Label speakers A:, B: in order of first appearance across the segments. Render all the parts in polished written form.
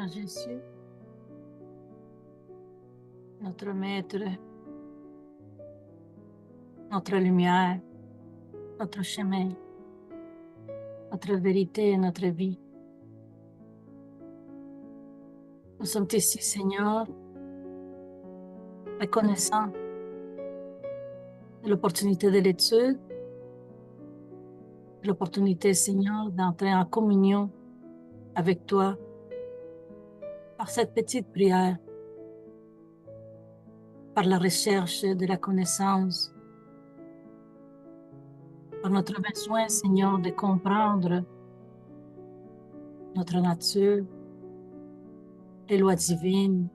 A: Seigneur Jésus, notre Maître, notre lumière, notre chemin, notre vérité et notre vie. Nous sommes ici, Seigneur, reconnaissants de l'opportunité de l'étude, de l'opportunité, Seigneur, d'entrer en communion avec toi par cette petite prière, par la recherche de la connaissance, par notre besoin, Seigneur, de comprendre notre nature, les lois divines,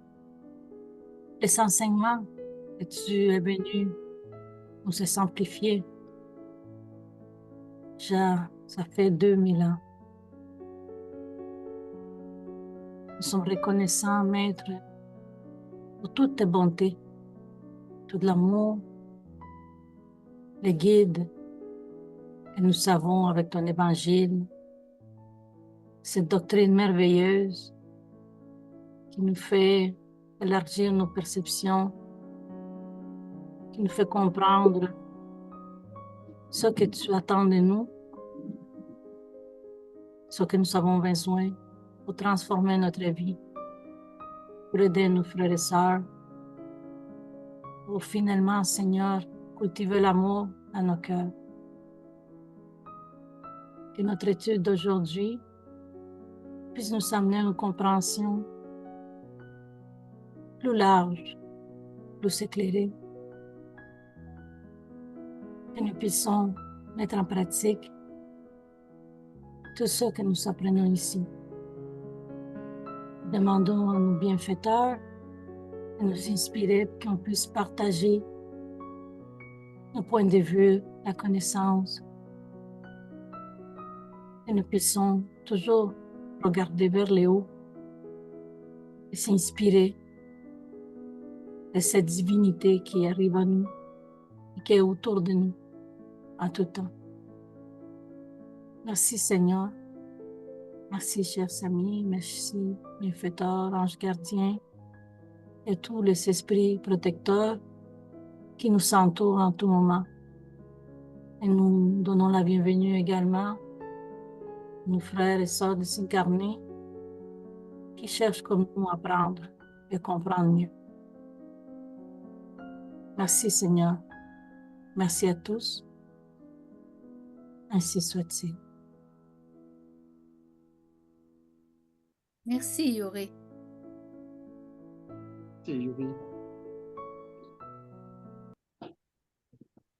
A: les enseignements que tu es venu nous simplifier. Déjà, ça fait 2000 ans. Nous sommes reconnaissants, Maître, pour toutes tes bontés, tout l'amour, les guides que nous savons avec ton évangile, cette doctrine merveilleuse qui nous fait élargir nos perceptions, qui nous fait comprendre ce que tu attends de nous, ce que nous avons besoin pour transformer notre vie, pour aider nos frères et sœurs, pour finalement, Seigneur, cultiver l'amour dans nos cœurs. Que notre étude d'aujourd'hui puisse nous amener à une compréhension plus large, plus éclairée, que nous puissions mettre en pratique tout ce que nous apprenons ici. Demandons à nos bienfaiteurs de nous inspirer pour qu'on puisse partager nos points de vue, la connaissance, et nous puissions toujours regarder vers le haut et s'inspirer de cette divinité qui arrive à nous et qui est autour de nous en tout temps. Merci Seigneur. Merci chers amis. Merci bienfaiteurs, anges gardiens et tous les esprits protecteurs qui nous entourent en tout moment. Et nous donnons la bienvenue également à nos frères et sœurs désincarnés qui cherchent comme nous à apprendre et comprendre mieux. Merci Seigneur. Merci à tous. Ainsi soit-il.
B: Merci, Yoré.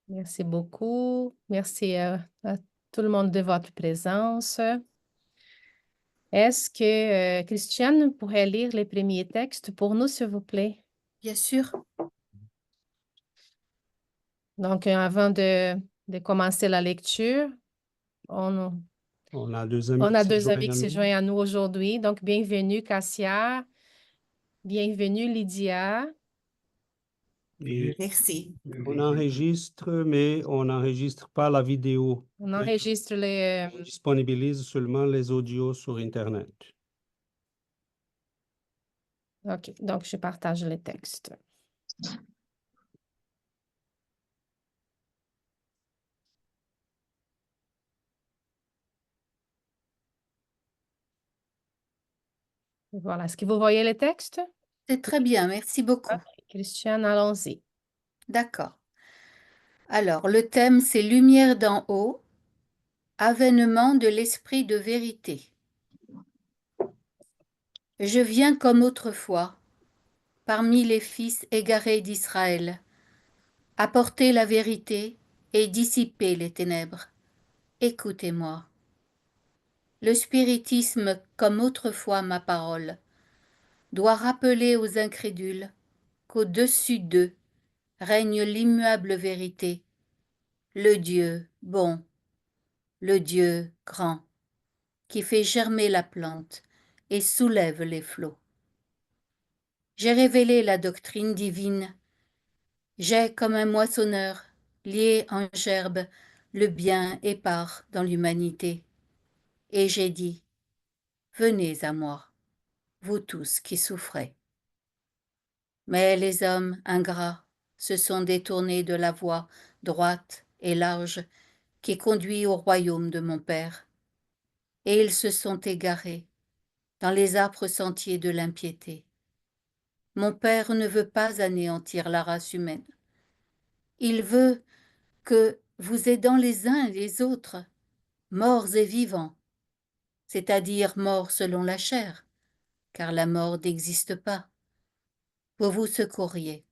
C: Merci beaucoup. Merci à tout le monde de votre présence. Est-ce que Christiane pourrait lire les premiers textes pour nous, s'il vous plaît?
B: Bien sûr.
C: Donc, avant de commencer la lecture, on
D: a deux amis
C: qui se joignent à nous aujourd'hui. Donc, bienvenue Cassia, bienvenue Lydia.
D: Et
B: Merci.
D: on enregistre, mais on n'enregistre pas la vidéo.
C: On enregistre les...
D: On disponibilise seulement les audios sur Internet.
C: OK, donc je partage les textes. Voilà, est-ce que vous voyez les textes?
B: C'est très bien, merci beaucoup.
C: Okay. Christiane, allons-y.
B: D'accord. Alors, le thème, c'est Lumière d'en haut, avènement de l'esprit de vérité. Je viens comme autrefois, parmi les fils égarés d'Israël, apporter la vérité et dissiper les ténèbres. Écoutez-moi. Le spiritisme, comme autrefois ma parole, doit rappeler aux incrédules qu'au-dessus d'eux règne l'immuable vérité, le Dieu bon, le Dieu grand, qui fait germer la plante et soulève les flots. J'ai révélé la doctrine divine, j'ai comme un moissonneur lié en gerbe le bien épars dans l'humanité, et j'ai dit, venez à moi. vous tous qui souffrez. Mais les hommes ingrats se sont détournés de la voie droite et large qui conduit au royaume de mon Père, et ils se sont égarés dans les âpres sentiers de l'impiété. Mon Père ne veut pas anéantir la race humaine. Il veut que vous aidant les uns et les autres, morts et vivants, c'est-à-dire morts selon la chair, car la mort n'existe pas, vous vous secouriez,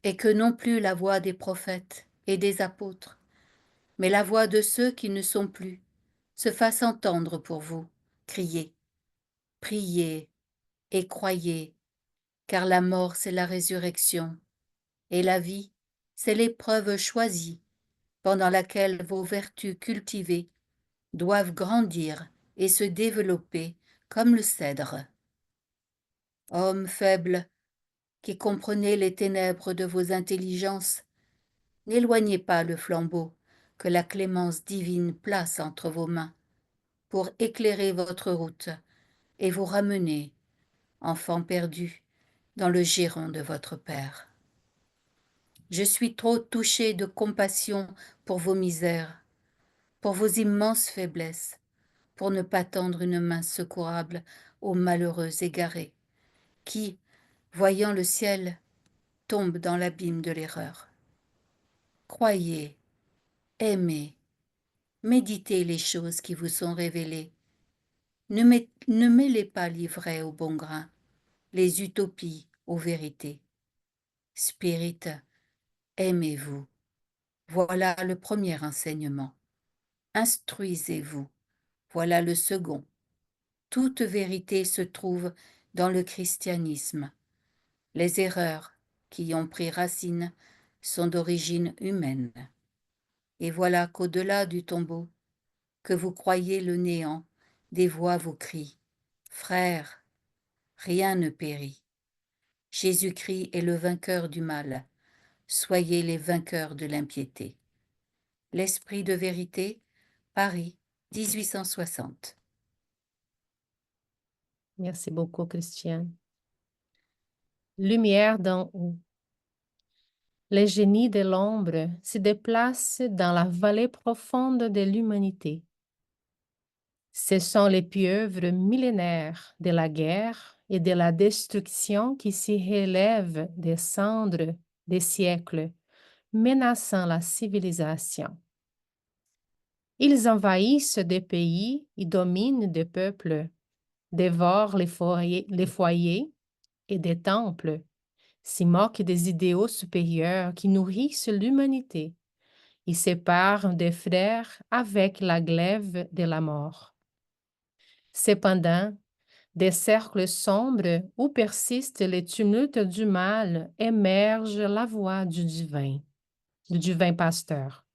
B: et que non plus la voix des prophètes et des apôtres, mais la voix de ceux qui ne sont plus, se fasse entendre pour vous. Criez, priez et croyez, car la mort c'est la résurrection, et la vie c'est l'épreuve choisie, pendant laquelle vos vertus cultivées doivent grandir et se développer comme le cèdre. Hommes faibles, qui comprenez les ténèbres de vos intelligences, n'éloignez pas le flambeau que la clémence divine place entre vos mains, pour éclairer votre route et vous ramener, enfants perdus, dans le giron de votre Père. Je suis trop touché de compassion pour vos misères, pour vos immenses faiblesses, pour ne pas tendre une main secourable aux malheureux égarés, qui, voyant le ciel, tombent dans l'abîme de l'erreur. Croyez, aimez, méditez les choses qui vous sont révélées. Ne mêlez pas l'ivraie au bon grain, les utopies aux vérités. Spirit, aimez-vous. Voilà le premier enseignement. Instruisez-vous. Voilà le second. Toute vérité se trouve dans le christianisme. Les erreurs qui y ont pris racine sont d'origine humaine. Et voilà qu'au-delà du tombeau, que vous croyez le néant, des voix vous crient. Frères, rien ne périt. Jésus-Christ est le vainqueur du mal. Soyez les vainqueurs de l'impiété. L'Esprit de vérité, Paris, 1860.
C: Merci beaucoup, Christiane. Lumière d'en haut. Les génies de l'ombre se déplacent dans la vallée profonde de l'humanité. Ce sont les pieuvres millénaires de la guerre et de la destruction qui s'y relèvent des cendres des siècles, menaçant la civilisation. Ils envahissent des pays et dominent des peuples, dévorent les foyers et des temples, s'y moquent des idéaux supérieurs qui nourrissent l'humanité et séparent des frères avec la glaive de la mort. Cependant, des cercles sombres où persiste le tumulte du mal émerge la voix du divin pasteur.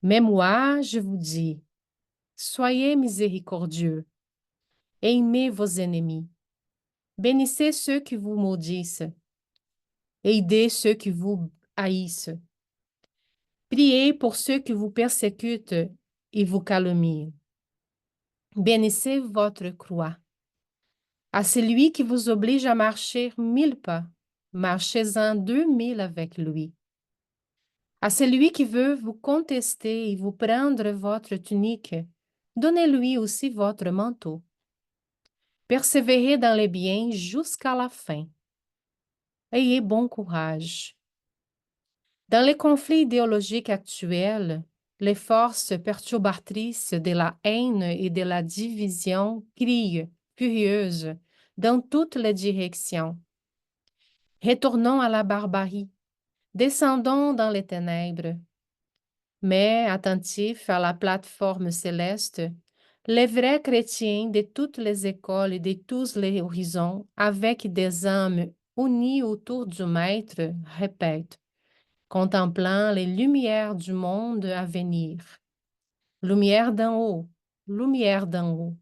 C: Mais moi, je vous dis, soyez miséricordieux, aimez vos ennemis, bénissez ceux qui vous maudissent, aidez ceux qui vous haïssent, priez pour ceux qui vous persécutent et vous calomnient. Bénissez votre croix. À celui qui vous oblige à marcher 1000 pas, marchez-en 2000 avec lui. À celui qui veut vous contester et vous prendre votre tunique, donnez-lui aussi votre manteau. Persévérez dans les biens jusqu'à la fin. Ayez bon courage. Dans les conflits idéologiques actuels, les forces perturbatrices de la haine et de la division crient, furieuses, dans toutes les directions. Retournons à la barbarie, descendons dans les ténèbres. Mais, attentifs à la plateforme céleste, les vrais chrétiens de toutes les écoles et de tous les horizons, avec des âmes unies autour du Maître, répètent, contemplant les lumières du monde à venir. Lumière d'en haut, lumière d'en haut.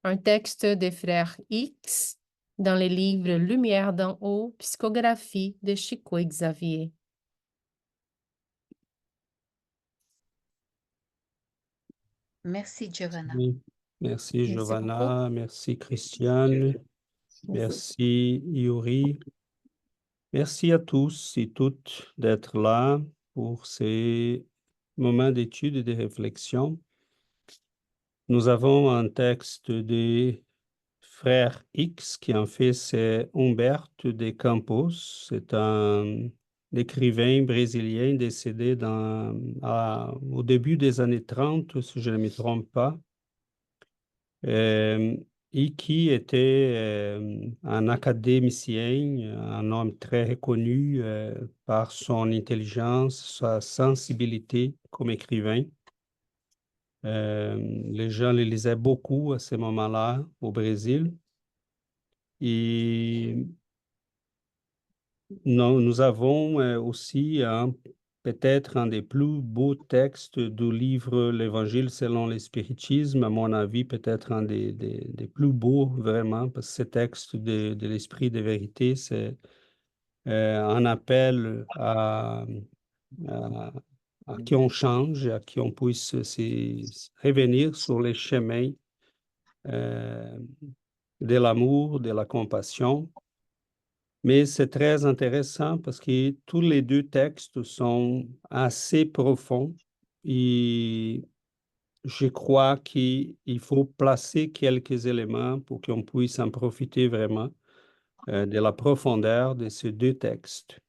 C: Un texte des frères X dans les livres Lumière d'en haut, psychographie de Chico Xavier.
B: Merci, Giovanna.
D: Oui. Merci,
B: Merci
D: Giovanna. Merci, Christiane. Merci, Yuri. Merci à tous et toutes d'être là pour ces moments d'étude et de réflexion. Nous avons un texte des frères X, qui en fait c'est Humberto de Campos. C'est un écrivain brésilien décédé au début des années 30, si je ne me trompe pas, euh, et qui était un académicien, un homme très reconnu par son intelligence, sa sensibilité comme écrivain. Les gens le lisaient beaucoup à ce moment-là au Brésil. Et nous avons aussi peut-être un des plus beaux textes du livre L'Évangile selon le spiritisme, à mon avis, peut-être un des plus beaux vraiment, parce que ce texte de l'esprit de vérité, c'est un appel à, à qui on change, à qui on puisse revenir sur les chemins euh, de l'amour, de la compassion. Mais c'est très intéressant parce que tous les deux textes sont assez profonds et je crois qu'il faut placer quelques éléments pour qu'on puisse en profiter vraiment de la profondeur de ces deux textes.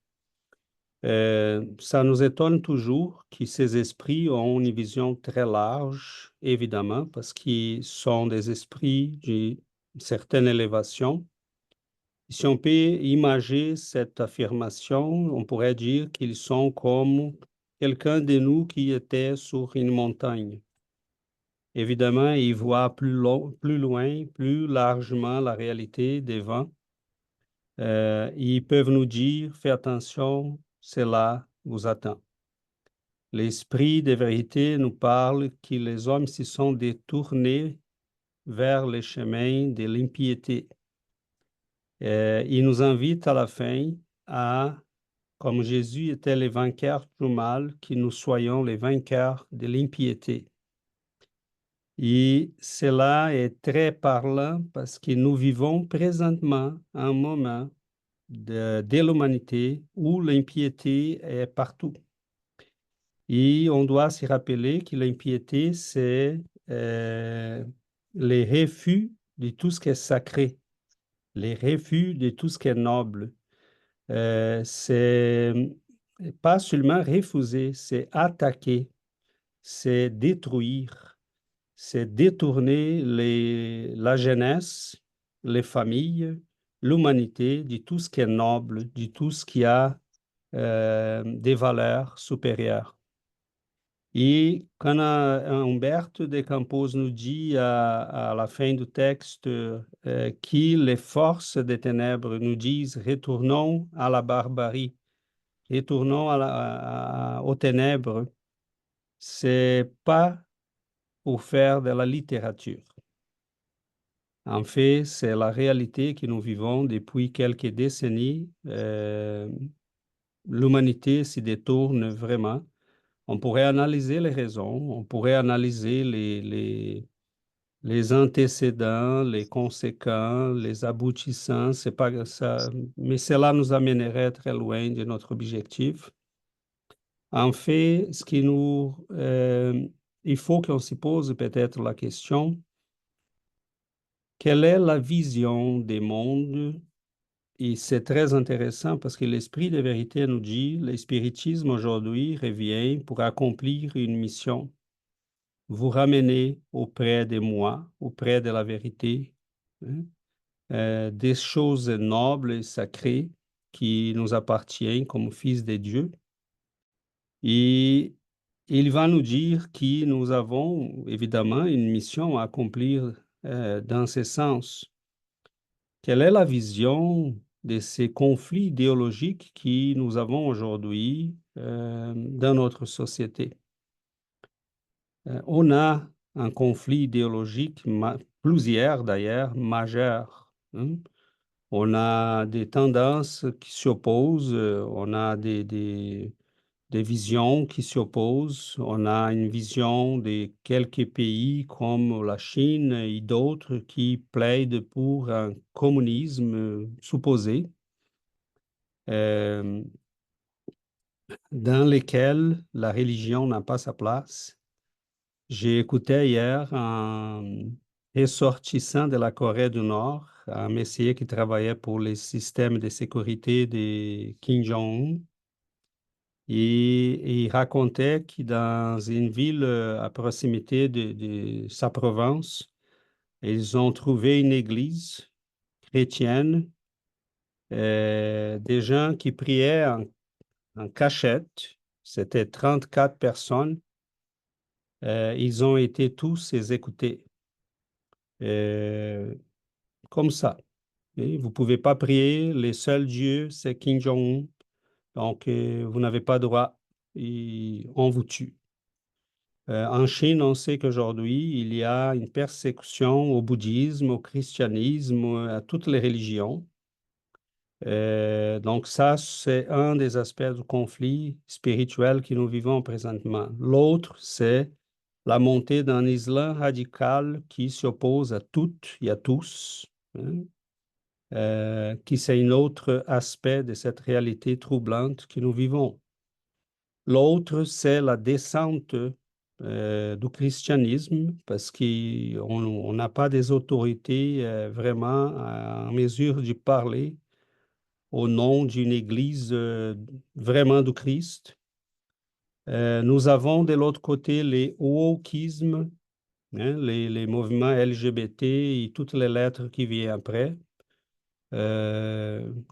D: Ça nous étonne toujours que ces esprits ont une vision très large, évidemment, parce qu'ils sont des esprits d'une certaine élévation. Si on peut imager cette affirmation, on pourrait dire qu'ils sont comme quelqu'un de nous qui était sur une montagne. Évidemment, ils voient plus loin, plus largement la réalité des vents. Ils peuvent nous dire, fais attention, cela vous attend. L'esprit de vérité nous parle que les hommes se sont détournés vers les chemins de l'impiété. Il nous invite à la fin à, comme Jésus était le vainqueur du mal, que nous soyons les vainqueurs de l'impiété. Et cela est très parlant parce que nous vivons présentement un moment de l'humanité où l'impiété est partout. Et on doit se rappeler que l'impiété, c'est les refus de tout ce qui est sacré, les refus de tout ce qui est noble. C'est pas seulement refuser, c'est attaquer, c'est détruire, c'est détourner la jeunesse, les familles, l'humanité de tout ce qui est noble, de tout ce qui a des valeurs supérieures. Et quand Humberto de Campos nous dit à la fin du texte que les forces des ténèbres nous disent retournons à la barbarie, retournons aux ténèbres, c'est pas pour faire de la littérature. En fait, c'est la réalité que nous vivons depuis quelques décennies. L'humanité se détourne vraiment. On pourrait analyser les raisons, on pourrait analyser les antécédents, les conséquents, les aboutissants, c'est pas ça, mais cela nous amènerait très loin de notre objectif. En fait, il faut qu'on se pose peut-être la question, quelle est la vision des mondes? Et c'est très intéressant parce que l'esprit de vérité nous dit, le spiritisme aujourd'hui revient pour accomplir une mission, vous ramener auprès de moi, auprès de la vérité, hein, des choses nobles et sacrées qui nous appartiennent comme fils de Dieu. Et il va nous dire que nous avons évidemment une mission à accomplir dans ce sens. Quelle est la vision de ces conflits idéologiques que nous avons aujourd'hui dans notre société? On a un conflit idéologique, plusieurs d'ailleurs, majeurs, hein. On a des tendances qui s'opposent, on a des visions qui s'opposent. On a une vision de quelques pays comme la Chine et d'autres qui plaident pour un communisme supposé, dans lequel la religion n'a pas sa place. J'ai écouté hier un ressortissant de la Corée du Nord, un messier qui travaillait pour les systèmes de sécurité de Kim Jong-un. Et il racontait que dans une ville à proximité de sa province, ils ont trouvé une église chrétienne, des gens qui priaient en cachette. C'était 34 personnes. Ils ont été tous écoutés. Comme ça. Et vous ne pouvez pas prier, le seul Dieu, c'est Kim Jong-un. Donc, vous n'avez pas droit et on vous tue. En Chine, on sait qu'aujourd'hui, il y a une persécution au bouddhisme, au christianisme, à toutes les religions. Donc ça, c'est un des aspects du conflit spirituel que nous vivons présentement. L'autre, c'est la montée d'un islam radical qui s'oppose à toutes et à tous, hein, qui c'est un autre aspect de cette réalité troublante que nous vivons. L'autre, c'est la descente du christianisme, parce qu'on n'a pas des autorités vraiment en mesure de parler au nom d'une église vraiment du Christ. Nous avons de l'autre côté les wokismes, hein, les mouvements LGBT et toutes les lettres qui viennent après,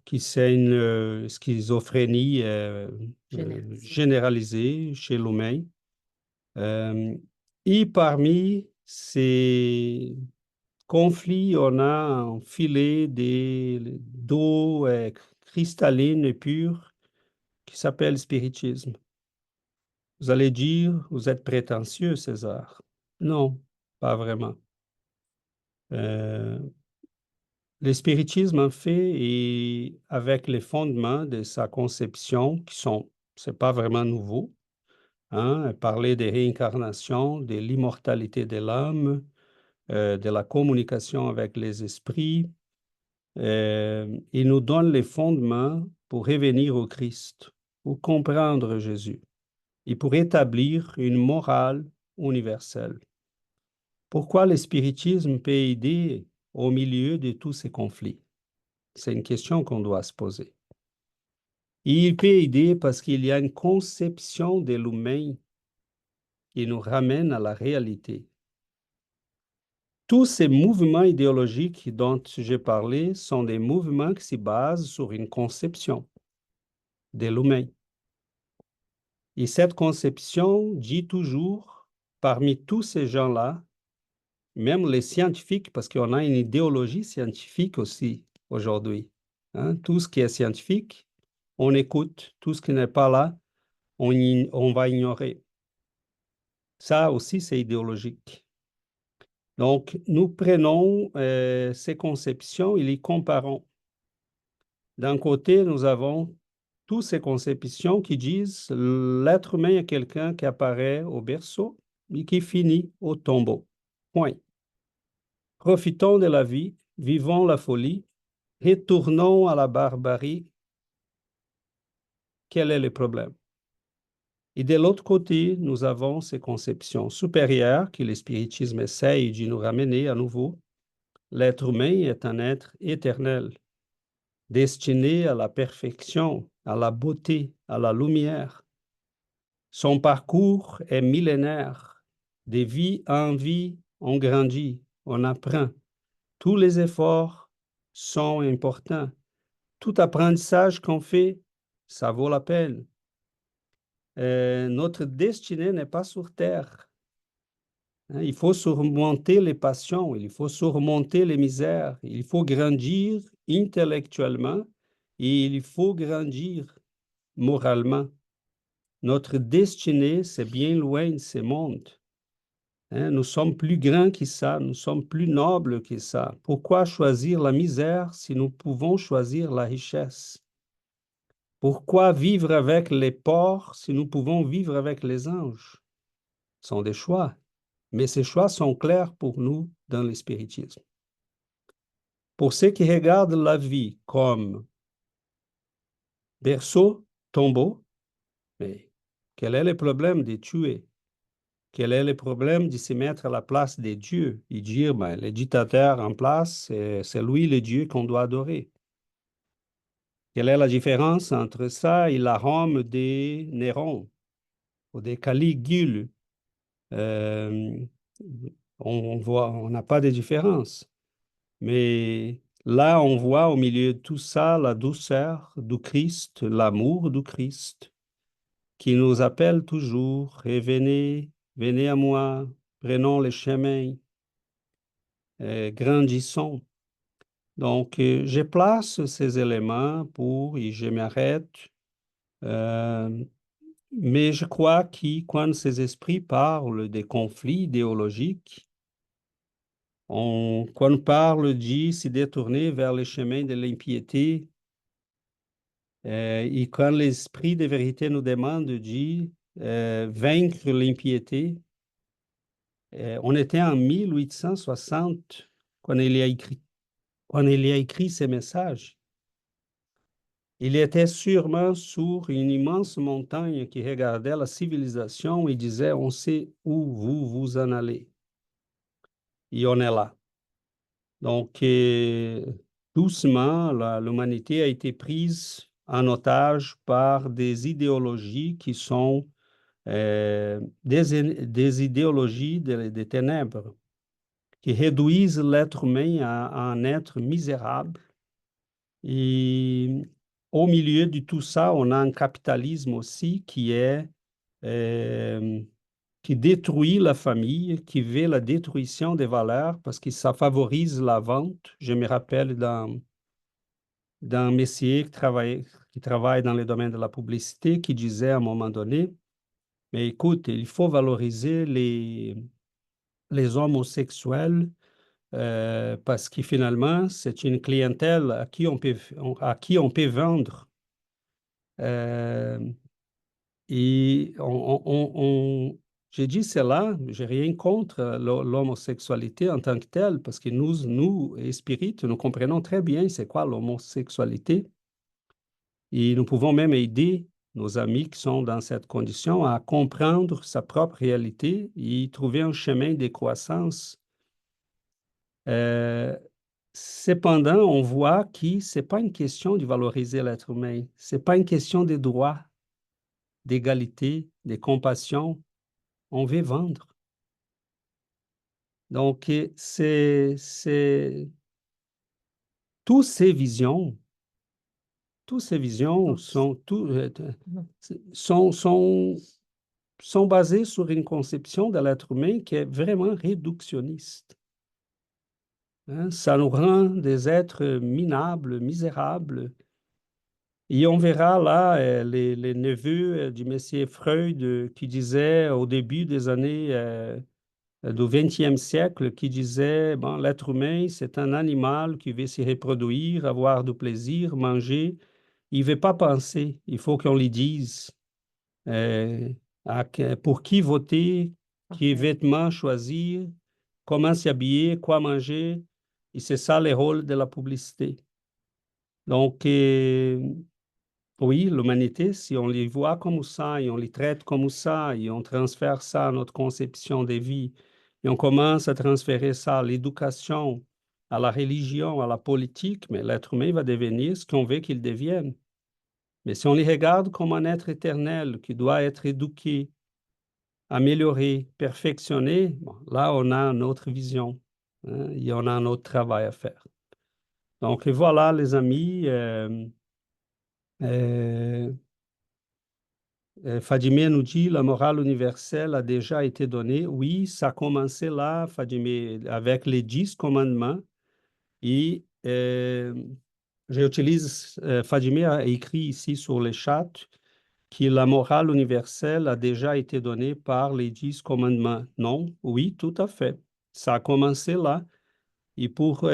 D: qui c'est une schizophrénie généralisée chez l'humain. Et parmi ces conflits, on a un filet d'eau cristalline et pure qui s'appelle spiritisme. Vous allez dire, vous êtes prétentieux, César. Non, pas vraiment. Le spiritisme, en fait, et avec les fondements de sa conception, c'est pas vraiment nouveau, hein, parler des réincarnations, de l'immortalité de l'âme, de la communication avec les esprits. Il nous donne les fondements pour revenir au Christ, pour comprendre Jésus et pour établir une morale universelle. Pourquoi le spiritisme peut aider au milieu de tous ces conflits? C'est une question qu'on doit se poser. Et il peut aider parce qu'il y a une conception de l'humain qui nous ramène à la réalité. Tous ces mouvements idéologiques dont j'ai parlé sont des mouvements qui se basent sur une conception de l'humain. Et cette conception dit toujours, parmi tous ces gens-là, même les scientifiques, parce qu'on a une idéologie scientifique aussi aujourd'hui, hein, tout ce qui est scientifique, on écoute. Tout ce qui n'est pas là, on va ignorer. Ça aussi, c'est idéologique. Donc, nous prenons ces conceptions et les comparons. D'un côté, nous avons toutes ces conceptions qui disent l'être humain est quelqu'un qui apparaît au berceau et qui finit au tombeau. Point. Profitons de la vie, vivons la folie, retournons à la barbarie. Quel est le problème? Et de l'autre côté, nous avons ces conceptions supérieures que le spiritisme essaye de nous ramener à nouveau. L'être humain est un être éternel, destiné à la perfection, à la beauté, à la lumière. Son parcours est millénaire. De vie en vie, on grandit, on apprend. Tous les efforts sont importants. Tout apprentissage qu'on fait, ça vaut la peine. Notre destinée n'est pas sur terre. Hein, il faut surmonter les passions, il faut surmonter les misères, il faut grandir intellectuellement et il faut grandir moralement. Notre destinée, c'est bien loin de ce monde. Hein, nous sommes plus grands que ça, nous sommes plus nobles que ça. Pourquoi choisir la misère si nous pouvons choisir la richesse? Pourquoi vivre avec les porcs si nous pouvons vivre avec les anges? Ce sont des choix, mais ces choix sont clairs pour nous dans le spiritisme. Pour ceux qui regardent la vie comme berceau, tombeau, mais quel est le problème de tuer? Quel est le problème de se mettre à la place des dieux et dire, ben, le dictateur en place, c'est lui le Dieu qu'on doit adorer? Quelle est la différence entre ça et la Rome des Néron ou des Caligule? Euh, on voit, on n'a pas de différence. Mais là, on voit au milieu de tout ça la douceur du Christ, l'amour du Christ, qui nous appelle toujours, et venez, venez à moi, prenons le chemin, grandissons. Donc, je place ces éléments et je m'arrête. Mais je crois que quand ces esprits parlent des conflits idéologiques, quand on parle de se détourner vers le chemin de l'impiété, et quand l'esprit de vérité nous demande de vaincre l'impiété, on était en 1860 quand quand il a écrit ces messages. Il était sûrement sur une immense montagne qui regardait la civilisation et disait, on sait où vous en allez. Et on est là. Donc, doucement, l'humanité a été prise en otage par des idéologies qui sont des idéologies des ténèbres, qui réduisent l'être humain à un être misérable. Et au milieu de tout ça, on a un capitalisme aussi qui détruit la famille, qui veut la détruction des valeurs parce que ça favorise la vente. Je me rappelle d'un messier qui travaille dans le domaine de la publicité qui disait à un moment donné, mais écoute, il faut valoriser les homosexuels parce que finalement, c'est une clientèle à qui on peut vendre. Euh, et j'ai dit cela, j'ai rien contre l'homosexualité en tant que telle, parce que nous, spirites, nous comprenons très bien c'est quoi l'homosexualité. Et nous pouvons même aider nos amis qui sont dans cette condition à comprendre sa propre réalité et trouver un chemin de croissance. Cependant, on voit que ce n'est pas une question de valoriser l'être humain, ce n'est pas une question de droit, d'égalité, de compassion. On veut vendre. Donc, toutes ces visions sont basées sur une conception de l'être humain qui est vraiment réductionniste. Hein, ça nous rend des êtres minables, misérables. Et on verra là les neveux du monsieur Freud qui disait au début des années du XXe siècle, qui disait, bon, l'être humain, c'est un animal qui veut se reproduire, avoir du plaisir, manger. Il ne veut pas penser. Il faut qu'on lui dise euh, pour qui voter, quels vêtements choisir, comment s'habiller, quoi manger. Et c'est ça le rôle de la publicité. Donc, oui, l'humanité, si on les voit comme ça, et on les traite comme ça, et on transfère ça à notre conception de vie, et on commence à transférer ça à l'éducation, à la religion, à la politique, mais l'être humain va devenir ce qu'on veut qu'il devienne. Mais si on les regarde comme un être éternel qui doit être éduqué, amélioré, perfectionné, bon, là, on a une autre vision, hein, et on a un autre travail à faire. Donc, voilà, les amis. Fadimé nous dit, la morale universelle a déjà été donnée. Oui, ça a commencé là, Fadimé, avec les 10 commandements. Et j'utilise, Fadimé a écrit ici sur le chat que la morale universelle a déjà été donnée par les 10 commandements. Non, oui, tout à fait. Ça a commencé là. Et pour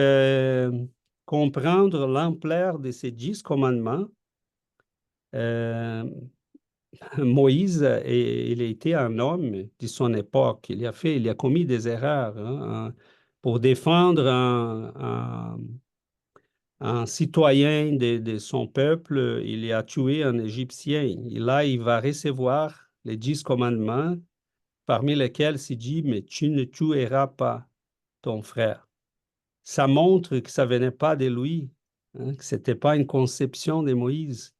D: comprendre l'ampleur de ces 10 commandements, Euh, Moïse, il a été un homme de son époque. Il a commis des erreurs hein, pour défendre un citoyen de son peuple. Il a tué un Égyptien. Et là, il va recevoir les 10 commandements, parmi lesquels il dit, mais tu ne tueras pas ton frère. Ça montre que ça venait pas de lui, hein, que c'était pas une conception de Moïse.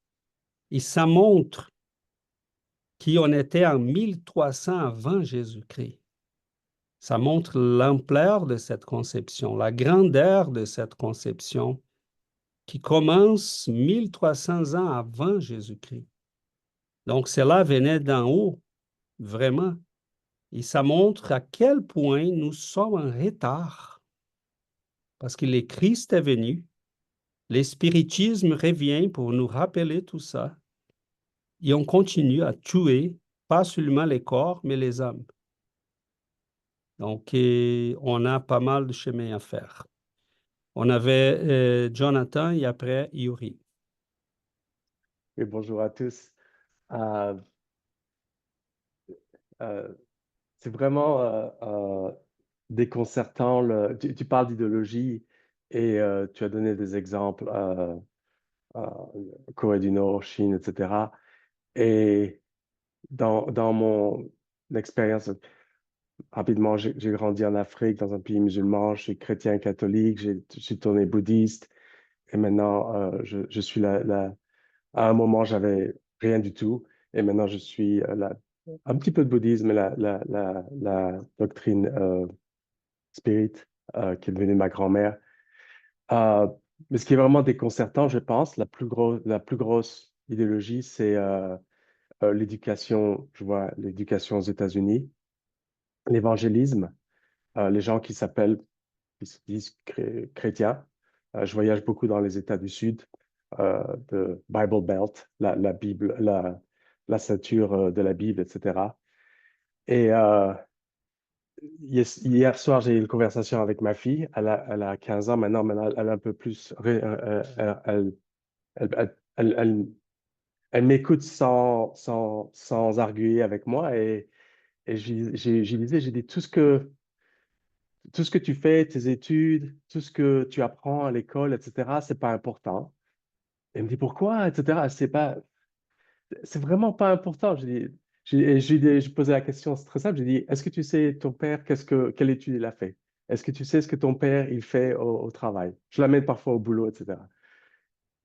D: Et ça montre qu'on était en 1300 avant Jésus-Christ. Ça montre l'ampleur de cette conception, la grandeur de cette conception qui commence 1300 ans avant Jésus-Christ. Donc, cela venait d'en haut, vraiment. Et ça montre à quel point nous sommes en retard. Parce que le Christ est venu, le spiritisme revient pour nous rappeler tout ça. Et on continue à tuer, pas seulement les corps, mais les âmes. Donc, on a pas mal de chemin à faire. On avait Jonathan et après Yuri.
E: Et bonjour à tous. Euh, euh, c'est vraiment déconcertant. Tu parles d'idéologie et tu as donné des exemples, euh, Corée du Nord, Chine, etc. Et dans mon expérience, rapidement, j'ai grandi en Afrique, dans un pays musulman, je suis chrétien catholique, je suis tourné bouddhiste et maintenant je suis là. À un moment, j'avais rien du tout. Et maintenant, je suis un petit peu de bouddhisme, mais la doctrine spirit qui est devenue ma grand-mère. Euh, mais ce qui est vraiment déconcertant, je pense, la plus grosse idéologie, c'est l'éducation, je vois l'éducation aux États-Unis, l'évangélisme, les gens qui se disent chrétiens. Je voyage beaucoup dans les États du Sud, de Bible Belt, la Bible, la ceinture de la Bible, etc. Et hier soir, j'ai eu une conversation avec ma fille. Elle a 15 ans maintenant, elle a un peu plus. Elle, elle, elle, elle- elle m'écoute sans arguer avec moi. Et j'ai disais, j'ai dit, tout ce que tu fais, tes études, tout ce que tu apprends à l'école, etc., c'est pas important. Elle me dit pourquoi, etc. C'est vraiment pas important. Je posais la question, c'est très simple. J'ai dit, est-ce que tu sais ton père, quelle étude il a fait? Est-ce que tu sais ce que ton père il fait au travail? Je l'amène parfois au boulot, etc.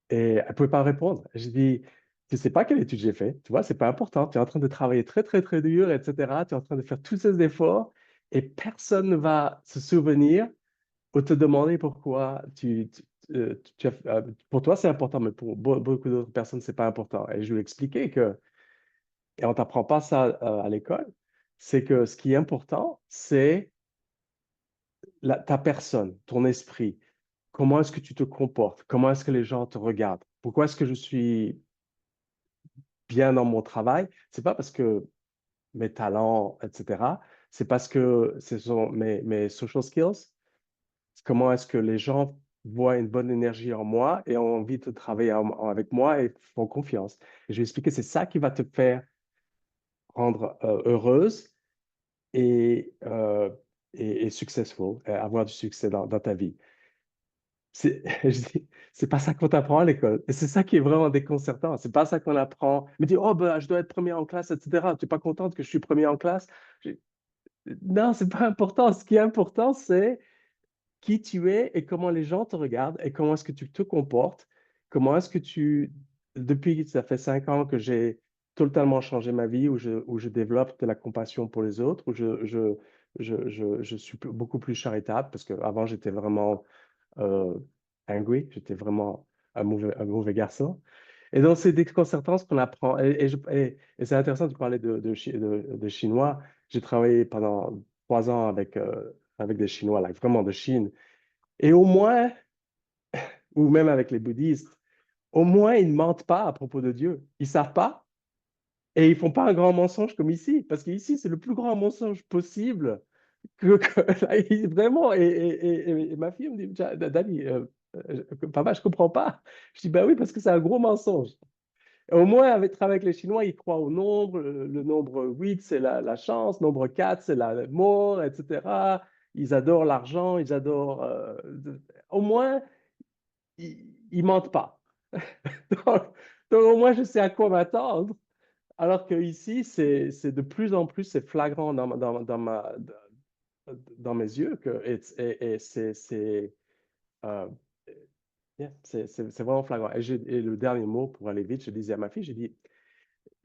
E: Et elle pouvait pas répondre. J'ai dit, tu sais pas quelle étude j'ai fait, tu vois, c'est pas important. Tu es en train de travailler très, très, très dur, etc. Tu es en train de faire tous ces efforts et personne ne va se souvenir ou te demander pourquoi pour toi, c'est important, mais pour beaucoup d'autres personnes, c'est pas important. Et je lui ai expliqué que, et on t'apprend pas ça à l'école, c'est que ce qui est important, c'est ta personne, ton esprit. Comment est-ce que tu te comportes? Comment est-ce que les gens te regardent? Pourquoi est-ce que je suis bien dans mon travail? C'est pas parce que mes talents, etc. C'est parce que ce sont mes social skills. Comment est-ce que les gens voient une bonne énergie en moi et ont envie de travailler avec moi et font confiance. Et je vais expliquer, c'est ça qui va te faire rendre heureuse et, euh, et successful, avoir du succès dans ta vie. Je dis, c'est pas ça qu'on t'apprend à l'école. Et c'est ça qui est vraiment déconcertant. C'est pas ça qu'on apprend. Me dit, oh, ben, je dois être premier en classe, etc. Tu n'es pas contente que je suis premier en classe? Non, c'est pas important. Ce qui est important, c'est qui tu es et comment les gens te regardent et comment est-ce que tu te comportes. Comment est-ce que depuis que ça fait 5 ans que j'ai totalement changé ma vie, où je développe de la compassion pour les autres, où je suis beaucoup plus charitable, parce qu'avant, j'étais vraiment euh, angry, j'étais vraiment un mauvais garçon. Et donc, c'est déconcertant ce qu'on apprend. Et c'est intéressant de parler de chinois. J'ai travaillé pendant 3 ans avec des Chinois, là, vraiment de Chine. Et au moins, ou même avec les bouddhistes, au moins, ils ne mentent pas à propos de Dieu. Ils ne savent pas et ils ne font pas un grand mensonge comme ici. Parce qu'ici, c'est le plus grand mensonge possible. Vraiment. Et ma fille me dit, Daddy, papa, je ne comprends pas. Je dis, bah oui, parce que c'est un gros mensonge. Au moins, avec les Chinois, ils croient au nombre. Le nombre 8, c'est la chance. Nombre 4, c'est la mort, etc. Ils adorent l'argent, ils adorent... au moins, ils mentent pas. Donc, au moins, je sais à quoi m'attendre. Alors que ici, c'est de plus en plus, c'est flagrant dans mes yeux que euh, yeah, c'est vraiment flagrant. Et le dernier mot, pour aller vite, je disais à ma fille, j'ai dit,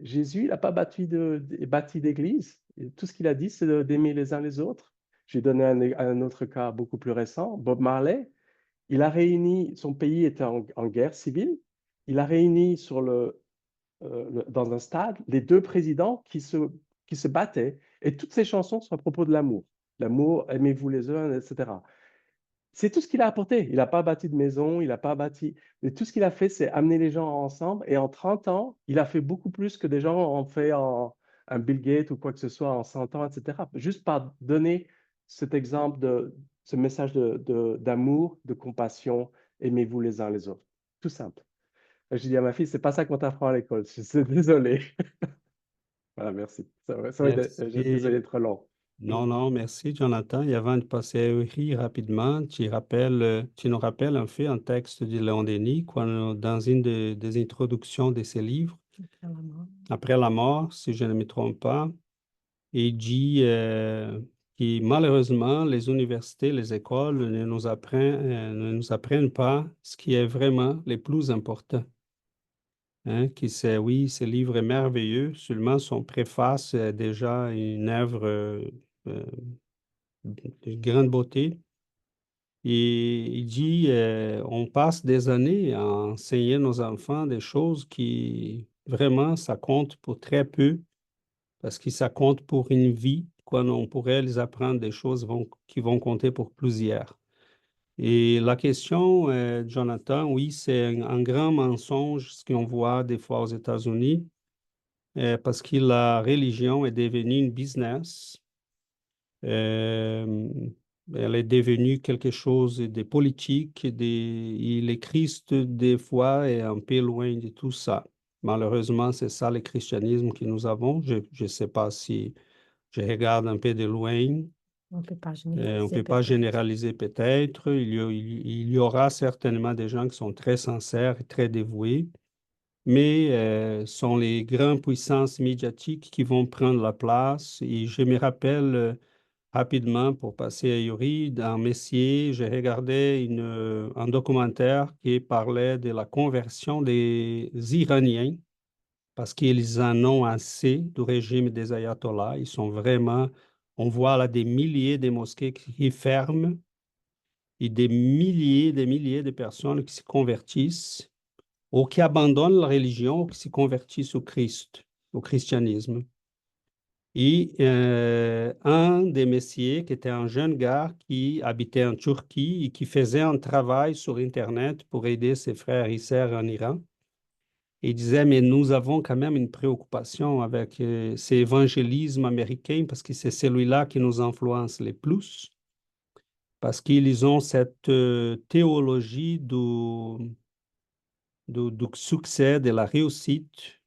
E: Jésus, il n'a pas bâti d'église. Tout ce qu'il a dit, c'est d'aimer les uns les autres. J'ai donné un autre cas beaucoup plus récent. Bob Marley, il a réuni, son pays était en guerre civile, il a réuni dans un stade les deux présidents qui se battaient. Et toutes ces chansons sont à propos de l'amour. L'amour, aimez-vous les uns, etc. C'est tout ce qu'il a apporté. Il n'a pas bâti de maison, il n'a pas bâti. Mais tout ce qu'il a fait, c'est amener les gens ensemble. Et en 30 ans, il a fait beaucoup plus que des gens ont fait en un Bill Gates ou quoi que ce soit en 100 ans, etc. Juste par donner cet exemple ce message d'amour, de compassion, aimez-vous les uns les autres. Tout simple. Je dis à ma fille, c'est pas ça qu'on t'apprend à l'école. Je suis désolé. Voilà, merci. Désolé
D: Merci.
E: d'être long.
D: Non, non, merci, Jonathan. Et avant de passer à Eury rapidement, tu nous rappelles un fait, un texte de Léon Denis, dans une des introductions de ses livres, Après la mort, si je ne me trompe pas, il dit que malheureusement, les universités, les écoles ne nous apprennent pas ce qui est vraiment le plus important. Hein, oui, ce livre est merveilleux, seulement son préface est déjà une œuvre euh, de grande beauté. Et il dit, on passe des années à enseigner nos enfants des choses qui, vraiment, ça compte pour très peu, parce que ça compte pour une vie, quand on pourrait les apprendre des choses qui vont compter pour plusieurs. Et la question, Jonathan, oui, c'est un grand mensonge, ce qu'on voit des fois aux États-Unis, parce que la religion est devenue une business. Euh, Elle est devenue quelque chose de politique. Et le Christ, des fois, est un peu loin de tout ça. Malheureusement, c'est ça le christianisme que nous avons. Je ne sais pas si je regarde un peu de loin.
C: On ne peut pas
D: On ne
C: généraliser
D: peut pas
C: peut-être.
D: généraliser peut-être. Il y aura certainement des gens qui sont très sincères et très dévoués, mais sont les grandes puissances médiatiques qui vont prendre la place. Et je me rappelle rapidement, pour passer à Yuri, dans Messier, j'ai regardé un documentaire qui parlait de la conversion des Iraniens, parce qu'ils en ont assez du régime des ayatollahs. Ils sont vraiment, on voit là des milliers de mosquées qui ferment et des milliers de personnes qui se convertissent ou qui abandonnent la religion, ou qui se convertissent au Christ, au christianisme. Et un des messieurs, qui était un jeune gars qui habitait en Turquie et qui faisait un travail sur Internet pour aider ses frères et sœurs en Iran, il disait, mais nous avons quand même une préoccupation avec cet évangélisme américain parce que c'est celui-là qui nous influence le plus, parce qu'ils ont cette théologie du succès, de la réussite.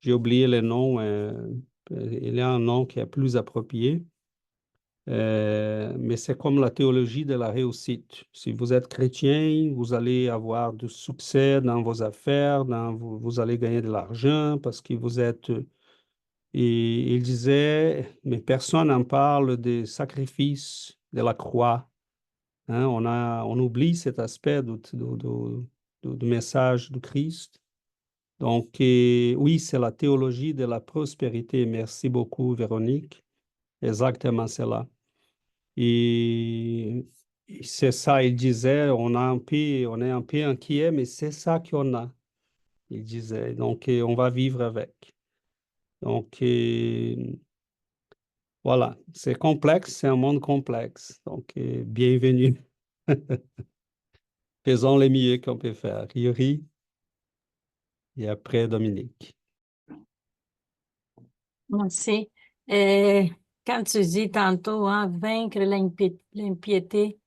D: J'ai oublié le nom, il y a un nom qui est plus approprié. Mais c'est comme la théologie de la réussite. Si vous êtes chrétien, vous allez avoir du succès dans vos affaires, vous allez gagner de l'argent parce que vous êtes... Et il disait, mais personne n'en parle des sacrifices de la croix. Hein, on oublie cet aspect du message du Christ. Donc, oui, c'est la théologie de la prospérité. Merci beaucoup, Véronique. Exactement cela. Et c'est ça, il disait, on est un peu inquiet, mais c'est ça qu'on a, il disait. Donc, on va vivre avec. Donc, voilà, c'est complexe, c'est un monde complexe. Donc, bienvenue. Faisons le mieux qu'on peut faire. Yuri et après Dominique.
A: Merci. Quand tu dis tantôt, hein, vaincre l'impiété,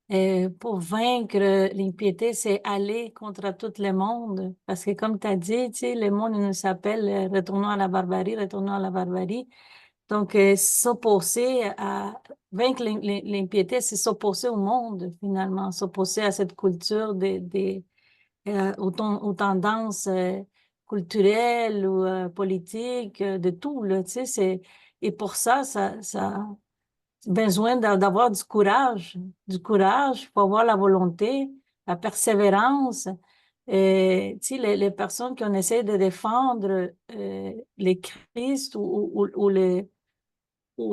A: Et pour vaincre l'impiété, c'est aller contre tout le monde. Parce que comme tu as dit, tu sais, le monde il nous appelle retournons à la barbarie, retournons à la barbarie. Donc, s'opposer à vaincre l'impiété, c'est s'opposer au monde, finalement, s'opposer à cette culture aux tendances culturelles ou politiques, de tout, là, tu sais, et pour ça besoin d'avoir du courage, pour avoir la volonté, la persévérance. Et, tu sais, les personnes qui ont essayé de défendre les Christ ou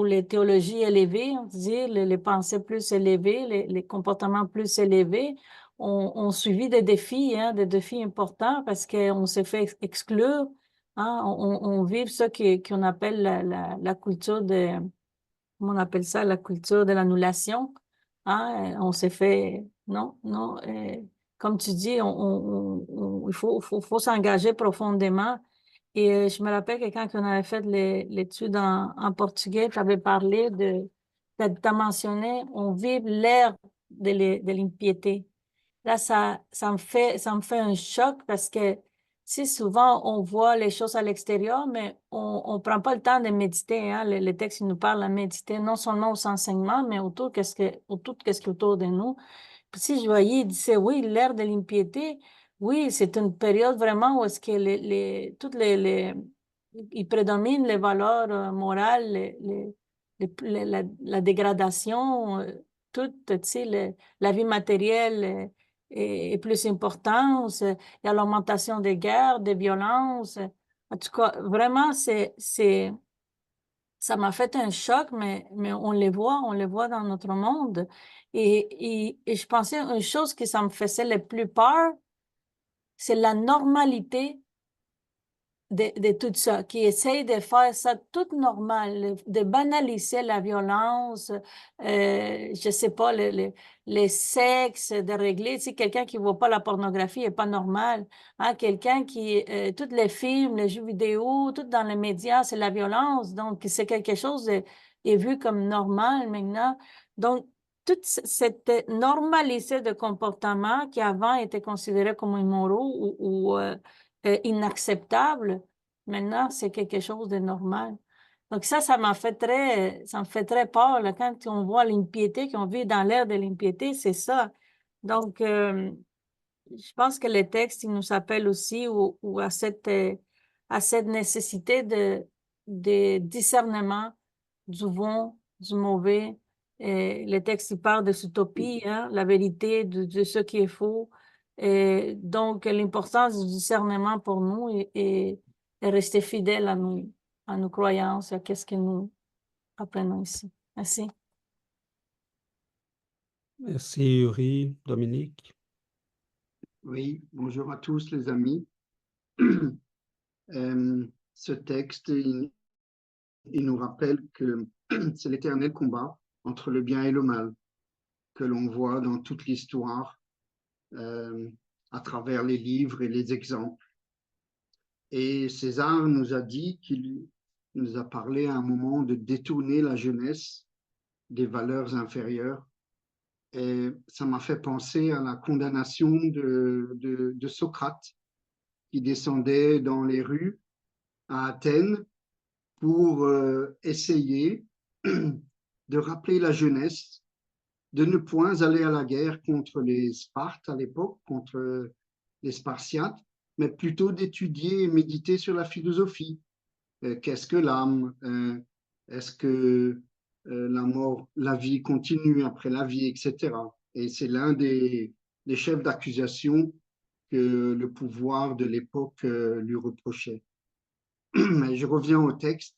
A: les théologies élevées, on dit, les pensées plus élevées, les comportements plus élevés, ont suivi des défis, hein, des défis importants parce qu'on s'est fait exclure. Hein, on vit ce qu'on appelle la culture comment on appelle ça, la culture de l'annulation. Hein? On s'est fait, non, non, comme tu dis, il faut s'engager profondément. Et je me rappelle que quand on avait fait l'étude en portugais, tu avais parlé tu as mentionné, on vit l'ère de l'impiété. Là, ça me fait un choc parce que si souvent on voit les choses à l'extérieur, mais on ne prend pas le temps de méditer. Hein. Le texte il nous parle de méditer non seulement aux enseignements, mais autour qu'est-ce qui est autour de nous. Puis si je voyais, il disait, oui, l'ère de l'impiété, oui, c'est une période vraiment où est-ce que il prédomine les valeurs morales, la dégradation, toute, tu sais, la vie matérielle est plus importante. Il y a l'augmentation des guerres, des violences. En tout cas, vraiment, ça m'a fait un choc, mais on les voit dans notre monde. Et je pensais, une chose que ça me faisait le plus peur, c'est la normalité de tout ça, qui essaye de faire ça tout normal, de banaliser la violence, je sais pas, les sexes, de régler. Si quelqu'un qui voit pas la pornographie est pas normal. Hein? Quelqu'un qui, tous les films, les jeux vidéo, tout dans les médias, c'est la violence. Donc, c'est quelque chose est vu comme normal maintenant. Donc, toute cette normalisée de comportement qui avant était considéré comme immoraux ou inacceptable, maintenant, c'est quelque chose de normal. Donc ça me fait très peur, là, quand on voit l'impiété, qu'on vit dans l'ère de l'impiété, c'est ça. Donc, je pense que le texte, il nous appelle aussi ou à cette nécessité de discernement du bon, du mauvais. Et le texte, il parle de l'utopie, hein, la vérité de ce qui est faux. Et donc, l'importance du discernement pour nous est rester fidèle à nos croyances, à ce que nous apprenons ici. Merci.
D: Merci, Yuri, Dominique.
F: Oui, bonjour à tous les amis. Ce texte, il nous rappelle que c'est l'éternel combat entre le bien et le mal que l'on voit dans toute l'histoire, à travers les livres et les exemples. Et César nous a dit qu'il nous a parlé à un moment de détourner la jeunesse des valeurs inférieures. Et ça m'a fait penser à la condamnation de Socrate, qui descendait dans les rues à Athènes pour essayer de rappeler la jeunesse de ne point aller à la guerre contre les Spartes à l'époque, contre les Spartiates, mais plutôt d'étudier et méditer sur la philosophie. Qu'est-ce que l'âme? Est-ce que la mort, la vie continue après la vie, etc. Et c'est l'un des chefs d'accusation que le pouvoir de l'époque lui reprochait. Mais je reviens au texte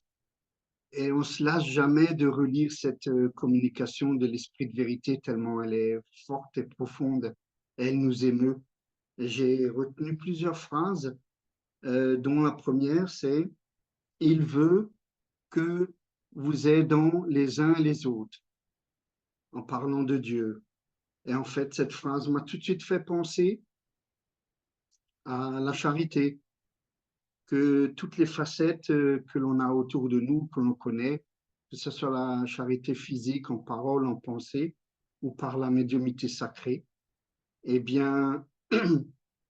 F: et on ne se lasse jamais de relire cette communication de l'esprit de vérité tellement elle est forte et profonde. Elle nous émeut. J'ai retenu plusieurs phrases, dont la première, c'est « Il veut que vous aidons les uns les autres » en parlant de Dieu. Et en fait, cette phrase m'a tout de suite fait penser à la charité, que toutes les facettes que l'on a autour de nous, que l'on connaît, que ce soit la charité physique, en parole, en pensée, ou par la médiumnité sacrée, eh bien,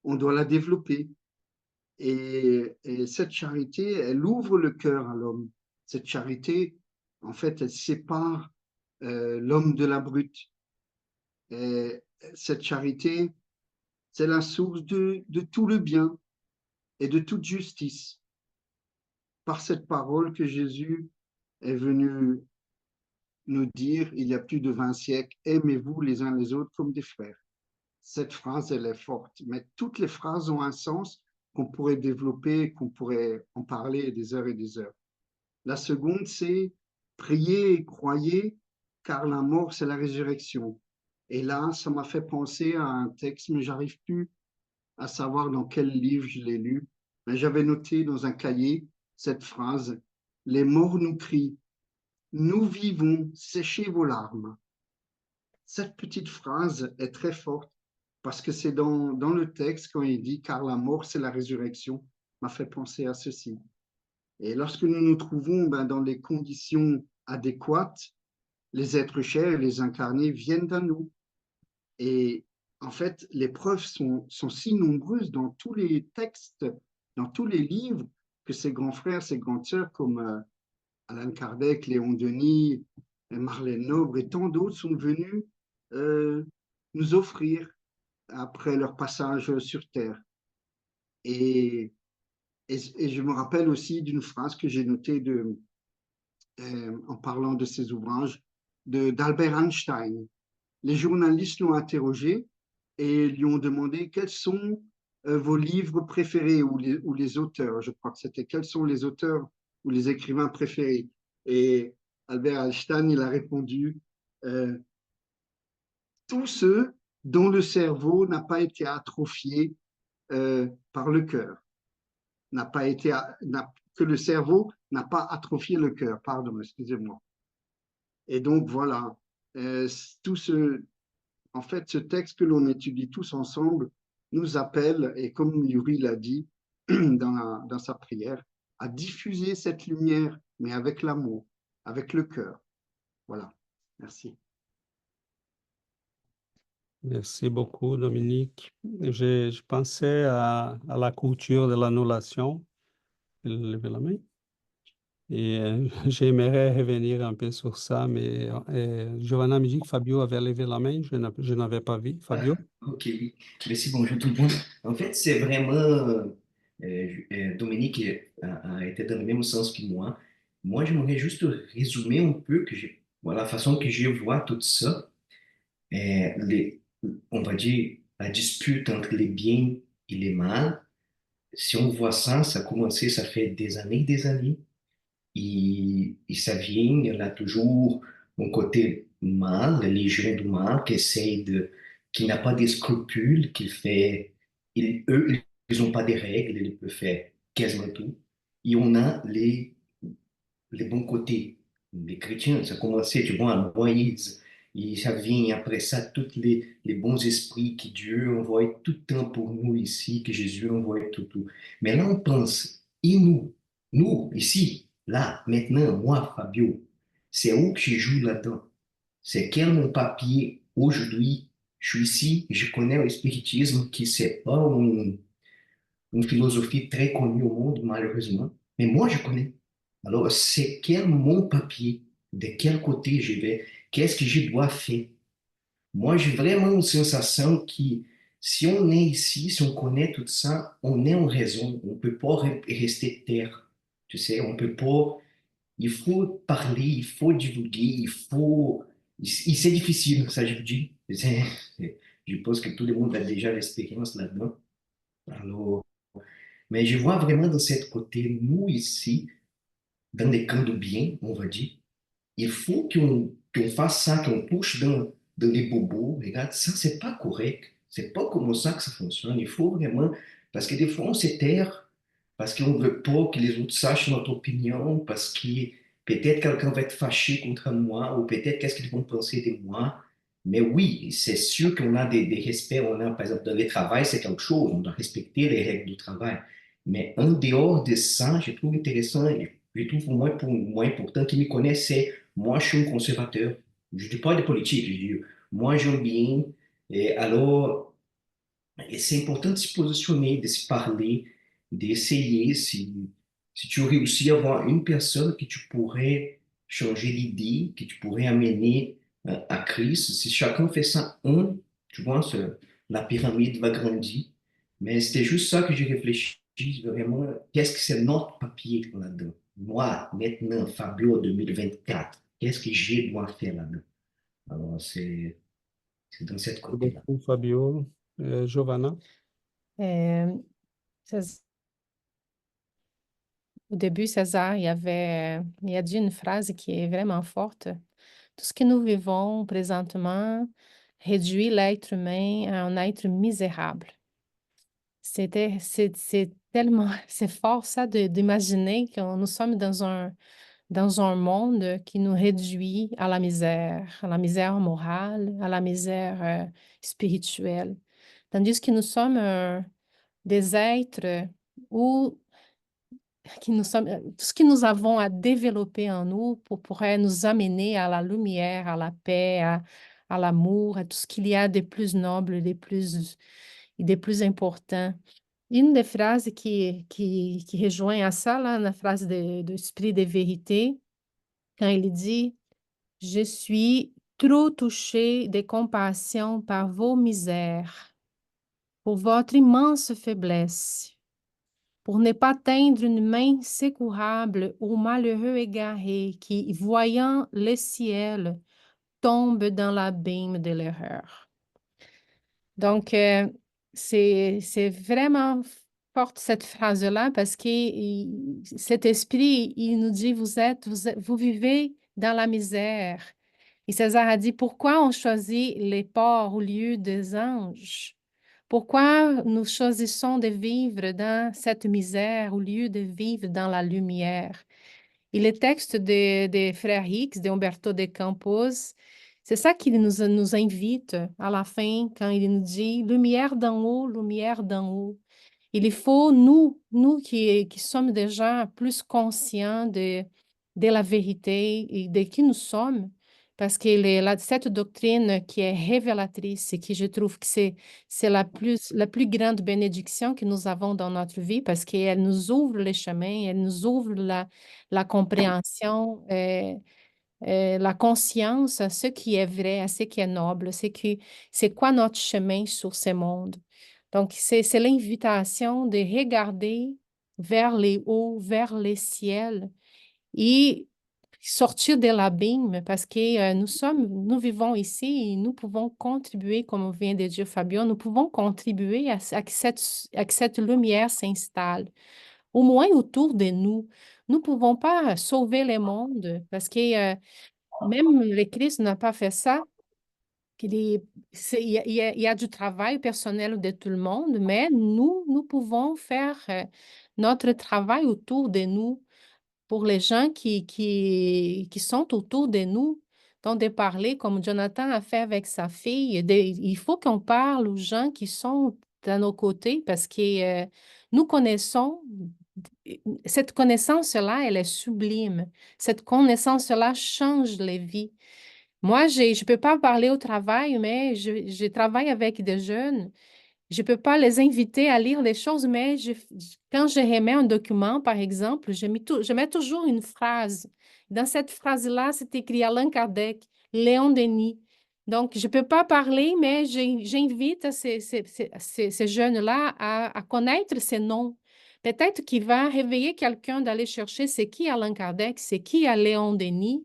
F: on doit la développer. Et cette charité, elle ouvre le cœur à l'homme. Cette charité, en fait, elle sépare l'homme de la brute. Et cette charité, c'est la source de tout le bien et de toute justice. Par cette parole que Jésus est venu nous dire il y a plus de 20 siècles, aimez-vous les uns les autres comme des frères. Cette phrase, elle est forte, mais toutes les phrases ont un sens qu'on pourrait développer, qu'on pourrait en parler des heures et des heures. La seconde, c'est priez et croyez, car la mort, c'est la résurrection. Et là, ça m'a fait penser à un texte, mais j'arrive plus à savoir dans quel livre je l'ai lu. Mais j'avais noté dans un cahier cette phrase, les morts nous crient, nous vivons, séchez vos larmes. Cette petite phrase est très forte parce que c'est dans le texte quand il dit car la mort c'est la résurrection, m'a fait penser à ceci. Et lorsque nous nous trouvons dans les conditions adéquates, les êtres chers, les incarnés viennent à nous. Et en fait, les preuves sont si nombreuses dans tous les textes, dans tous les livres, que ces grands frères, ces grandes sœurs comme Alan Kardec, Léon Denis, Marlène Nobre et tant d'autres sont venus nous offrir après leur passage sur Terre. Et je me rappelle aussi d'une phrase que j'ai notée en parlant de ces ouvrages d'Albert Einstein. Les journalistes l'ont interrogé et lui ont demandé quels sont vos livres préférés ou les auteurs. Je crois que c'était quels sont les auteurs ou les écrivains préférés. Et Albert Einstein, il a répondu tous ceux dont le cerveau n'a pas été atrophié par le cœur, que le cerveau n'a pas atrophié le cœur, pardon, excusez-moi. Et donc voilà, en fait, ce texte que l'on étudie tous ensemble nous appelle, et comme Yuri l'a dit dans sa prière, à diffuser cette lumière, mais avec l'amour, avec le cœur. Voilà, merci.
D: Merci beaucoup, Dominique. Je pensais à la culture de l'annulation. Levez la main. Et j'aimerais revenir un peu sur ça, mais Giovanna me dit que Fabio avait levé la main. Je n'avais pas vu. Fabio?
G: Ok, oui. Merci, bonjour tout le monde. En fait, c'est vraiment, Dominique a été dans le même sens que moi. Moi, j'aimerais juste résumer un peu voilà, la façon que je vois tout ça. On va dire, la dispute entre les biens et les mal. Si on voit ça, ça a commencé, ça fait des années. Et ça vient, il y a toujours un côté mal, la légion du mal qui n'a pas de scrupules, eux, ils n'ont pas de règles, ils peuvent faire quasiment tout. Et on a les bons côtés. Les chrétiens, ça a commencé, tu vois, à Moïse, et ça vient après ça, tous les bons esprits que Dieu envoie tout le temps pour nous ici, que Jésus envoie tout. Mais là, on pense, et nous, ici, là, maintenant, moi, Fabio, c'est où que je joue là-dedans? C'est quel mon papier aujourd'hui? Je suis ici, je connais le spiritisme, qui c'est pas une philosophie très connue au monde, malheureusement. Mais moi, je connais. Alors, c'est quel mon papier? De quel côté je vais? Qu'est-ce que je dois faire? Moi, j'ai vraiment une sensation que si on est ici, si on connaît tout ça, on est en raison. On ne peut pas rester terre. Tu sais, on peut pas. Il faut parler, il faut divulguer, Et c'est difficile, ça, je vous dis. Je pense que tout le monde a déjà l'expérience là-dedans. Alors, mais je vois vraiment de ce côté, nous ici, dans les camps de bien, on va dire, il faut qu'on fasse ça, qu'on touche dans les bobos. Regarde, ça, c'est pas correct. C'est pas comme ça que ça fonctionne. Il faut vraiment, parce que des fois, on s'éterre, parce qu'on veut pas que les autres sachent notre opinion, parce que peut-être quelqu'un va être fâché contre moi, ou peut-être qu'est-ce qu'ils vont penser de moi. Mais oui, c'est sûr qu'on a des respects. On a, par exemple, dans le travail, c'est quelque chose. On doit respecter les règles du travail. Mais en dehors de ça, je trouve intéressant, et je trouve pour moi important, qui me connaissent, c'est moi, je suis un conservateur. Je ne dis pas de politique, je dis, mangent bien. Et alors, et c'est important de se positionner, de se parler, d'essayer. Si tu réussis à avoir une personne que tu pourrais changer d'idée, que tu pourrais amener à Christ, si chacun fait ça tu vois, la pyramide va grandir. Mais c'était juste ça que j'ai réfléchi, vraiment, qu'est-ce que c'est notre papier là-dedans? Moi, maintenant, Fabio 2024, qu'est-ce que je dois faire là-dedans? Alors, c'est dans cette
D: Merci
G: côté-là.
D: beaucoup, Fabio. Giovanna?
C: Euh, Au début, César, il a dit une phrase qui est vraiment forte. Tout ce que nous vivons présentement réduit l'être humain à un être misérable. C'est tellement, c'est fort ça d'imaginer que nous sommes dans un monde qui nous réduit à la misère morale, à la misère spirituelle. Tandis que nous sommes des êtres où tout ce que nous avons à développer en nous pourrait nous amener à la lumière, à la paix, à l'amour, à tout ce qu'il y a de plus noble, de plus important. Une des phrases qui rejoint à ça, là, la phrase de Esprit de vérité, quand il dit, je suis trop touché de compassion par vos misères, pour votre immense faiblesse, pour ne pas tendre une main secourable aux malheureux égarés qui, voyant le ciel, tombent dans l'abîme de l'erreur. Donc, c'est vraiment forte cette phrase-là parce que cet esprit, il nous dit, vous vivez dans la misère. Et César a dit, pourquoi on choisit les porcs au lieu des anges? Pourquoi nous choisissons de vivre dans cette misère au lieu de vivre dans la lumière? Et le texte de Frère Hicks, de Humberto de Campos, c'est ça qu'il nous invite à la fin quand il nous dit lumière d'en haut, lumière d'en haut. Il faut, nous qui sommes déjà plus conscients de la vérité et de qui nous sommes, parce que cette doctrine qui est révélatrice et qui je trouve que c'est la plus grande bénédiction que nous avons dans notre vie, parce qu'elle nous ouvre les chemins, elle nous ouvre la compréhension, la conscience à ce qui est vrai, à ce qui est noble, c'est quoi notre chemin sur ce monde. Donc, c'est l'invitation de regarder vers les hauts, vers les ciels et sortir de l'abîme parce que nous vivons ici et nous pouvons contribuer, comme vient de dire Fabien, nous pouvons contribuer à que cette lumière s'installe, au moins autour de nous. Nous ne pouvons pas sauver le monde parce que même le Christ n'a pas fait ça. Il y a du travail personnel de tout le monde, mais nous pouvons faire notre travail autour de nous pour les gens qui sont autour de nous. Donc, de parler comme Jonathan a fait avec sa fille, il faut qu'on parle aux gens qui sont à nos côtés parce que nous connaissons, cette connaissance-là, elle est sublime. Cette connaissance-là change les vies. Moi, je ne peux pas parler au travail, mais je travaille avec des jeunes. Je ne peux pas les inviter à lire les choses, mais quand je remets un document, par exemple, je mets toujours une phrase. Dans cette phrase-là, c'est écrit Allan Kardec, Léon Denis. Donc, je ne peux pas parler, mais j'invite ces jeunes-là à connaître ces noms. Peut-être qu'il va réveiller quelqu'un d'aller chercher c'est qui Allan Kardec, c'est qui Léon Denis.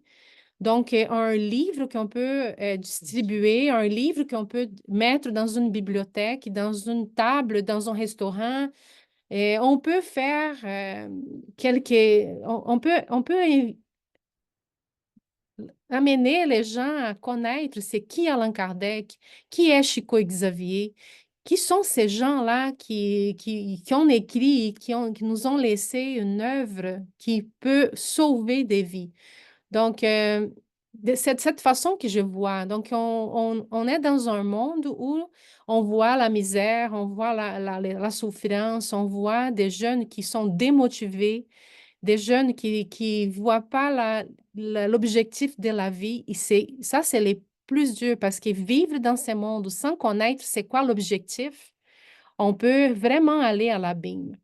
C: Donc, un livre qu'on peut distribuer, un livre qu'on peut mettre dans une bibliothèque, dans une table, dans un restaurant. Et on peut faire on peut amener les gens à connaître c'est qui Allan Kardec, qui est Chico Xavier, qui sont ces gens-là qui ont écrit, qui nous ont laissé une œuvre qui peut sauver des vies. Donc, de cette façon que je vois. Donc, on est dans un monde où on voit la misère, on voit la souffrance, on voit des jeunes qui sont démotivés, des jeunes qui ne voient pas l'objectif de la vie. Et ça, c'est plus dur parce que vivre dans ce monde sans connaître c'est quoi l'objectif, on peut vraiment aller à l'abîme.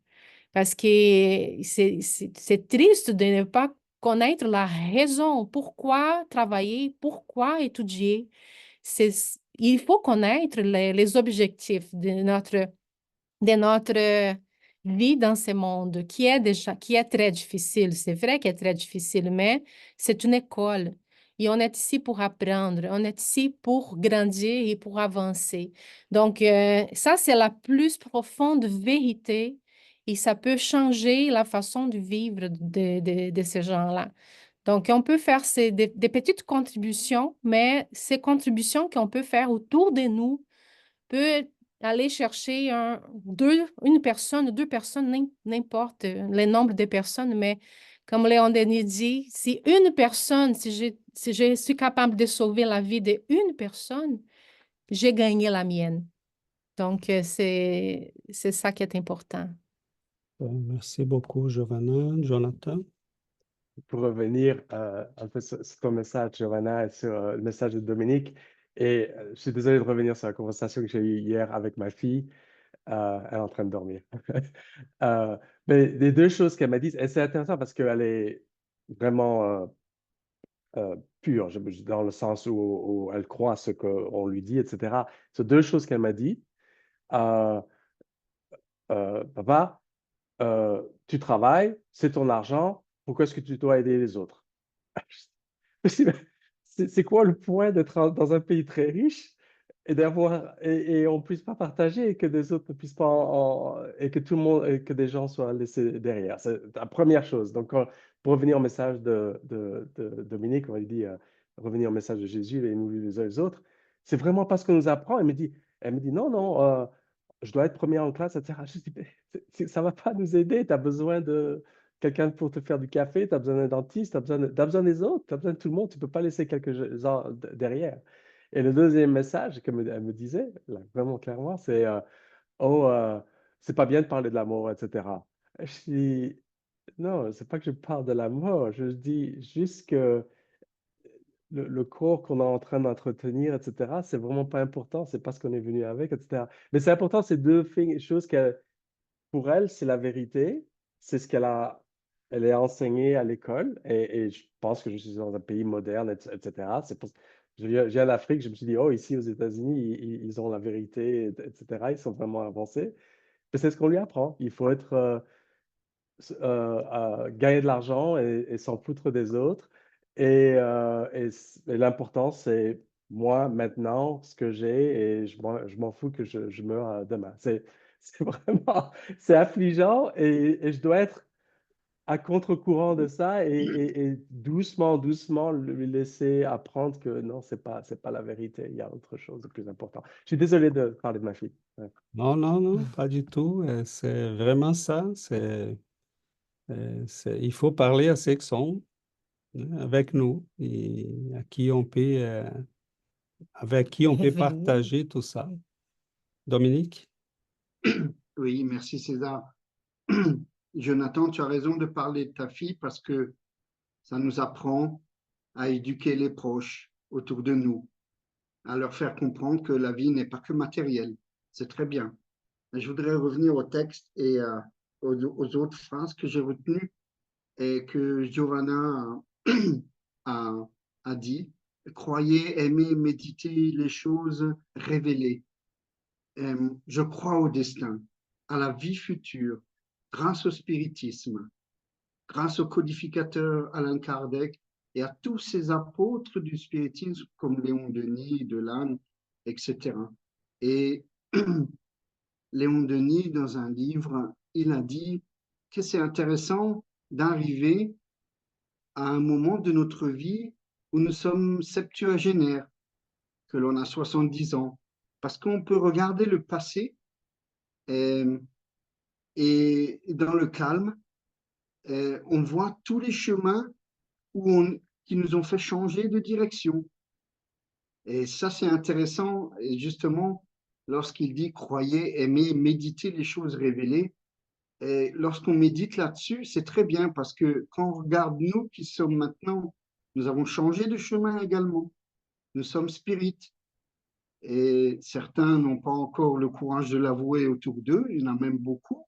C: Parce que c'est triste de ne pas connaître la raison, pourquoi travailler, pourquoi étudier. Il faut connaître les objectifs de notre vie dans ce monde, qui est très difficile. C'est vrai qu'il est très difficile, mais c'est une école. Et on est ici pour apprendre, on est ici pour grandir et pour avancer. Donc, ça, c'est la plus profonde vérité et ça peut changer la façon de vivre de ces gens-là. Donc, on peut faire des petites contributions, mais ces contributions qu'on peut faire autour de nous peut aller chercher une personne, deux personnes, n'importe le nombre de personnes, mais comme Léon Denis dit, si je suis capable de sauver la vie d'une personne, j'ai gagné la mienne. Donc, c'est ça qui est important.
D: Merci beaucoup, Giovanna. Jonathan?
E: Pour revenir un peu sur ton message, Giovanna, et sur le message de Dominique, et je suis désolé de revenir sur la conversation que j'ai eue hier avec ma fille. Elle est en train de dormir. Mais les deux choses qu'elle m'a dit, et c'est intéressant parce qu'elle est vraiment pure, dans le sens où elle croit ce qu'on lui dit, etc. C'est deux choses qu'elle m'a dit. Papa, tu travailles, c'est ton argent, pourquoi est-ce que tu dois aider les autres? C'est quoi le point d'être dans un pays très riche et on ne puisse pas partager et que des autres ne puissent pas et que tout le monde et que des gens soient laissés derrière. C'est la première chose. Donc, pour revenir au message de Dominique, on lui dit revenir au message de Jésus et nous les uns les autres, c'est vraiment pas ce qu'on nous apprend. Elle me dit non, non, je dois être premier en classe, etc. Je dis, mais ça ne va pas nous aider. Tu as besoin de quelqu'un pour te faire du café, tu as besoin d'un dentiste, tu as besoin des autres, tu as besoin de tout le monde, tu ne peux pas laisser quelques-uns derrière. Et le deuxième message qu'elle me disait, là, vraiment clairement, c'est oh, c'est pas bien de parler de l'amour, etc. Je dis non, c'est pas que je parle de l'amour, je dis juste que le corps qu'on est en train d'entretenir, etc., c'est vraiment pas important, c'est pas ce qu'on est venu avec, etc. Mais c'est important, ces deux choses pour elle, c'est la vérité, c'est ce elle est enseignée à l'école et je pense que je suis dans un pays moderne, etc. Je viens d'Afrique, je me suis dit, oh, ici aux États-Unis, ils ont la vérité, etc. Ils sont vraiment avancés. Mais c'est ce qu'on lui apprend. Il faut être, gagner de l'argent et s'en foutre des autres. Et l'important, c'est moi maintenant, ce que j'ai, et je m'en fous que je meurs demain. C'est vraiment, c'est affligeant et je dois être à contre-courant de ça et doucement, doucement lui laisser apprendre que non, c'est pas la vérité. Il y a autre chose de plus important. Je suis désolé de parler de ma fille. Ouais.
D: Non, non, non, pas du tout. C'est vraiment ça. Il faut parler à ceux qui sont avec nous et avec qui on peut partager tout ça. Dominique?
F: Oui, merci César. Jonathan, tu as raison de parler de ta fille parce que ça nous apprend à éduquer les proches autour de nous, à leur faire comprendre que la vie n'est pas que matérielle. C'est très bien. Mais je voudrais revenir au texte et aux autres phrases que j'ai retenues et que Giovanna a, a dit. Croyez, aimez, méditez les choses révélées. Je crois au destin, à la vie future, grâce au spiritisme, grâce au codificateur Alain Kardec et à tous ces apôtres du spiritisme comme Léon Denis, Delanne, etc. Et Léon Denis, dans un livre, il a dit que c'est intéressant d'arriver à un moment de notre vie où nous sommes septuagénaires, que l'on a 70 ans, parce qu'on peut regarder le passé et dans le calme, on voit tous les chemins qui nous ont fait changer de direction. Et ça, c'est intéressant. Et justement, lorsqu'il dit croyez, aimez, méditez les choses révélées, et lorsqu'on médite là-dessus, c'est très bien parce que quand on regarde nous qui sommes maintenant, nous avons changé de chemin également. nous sommes spirites. Et certains n'ont pas encore le courage de l'avouer autour d'eux, il y en a même beaucoup.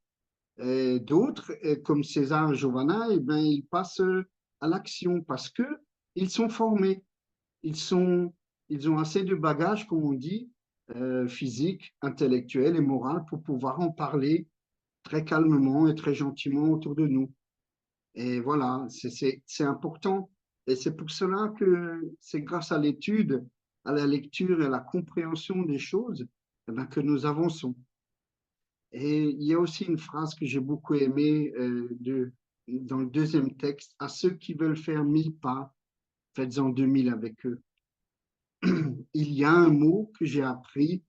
F: Et d'autres, comme César et Giovanna, eh bien, ils passent à l'action parce que ils sont formés. Ils ont assez de bagages, comme on dit, physique, intellectuel et moral pour pouvoir en parler très calmement et très gentiment autour de nous. Et voilà, c'est important. Et c'est pour cela que c'est grâce à l'étude, à la lecture et à la compréhension des choses eh ben, que nous avançons. Et il y a aussi une phrase que j'ai beaucoup aimée dans le deuxième texte, à ceux qui veulent faire 1000 pas, faites-en 2000 avec eux. Il y a un mot que j'ai appris,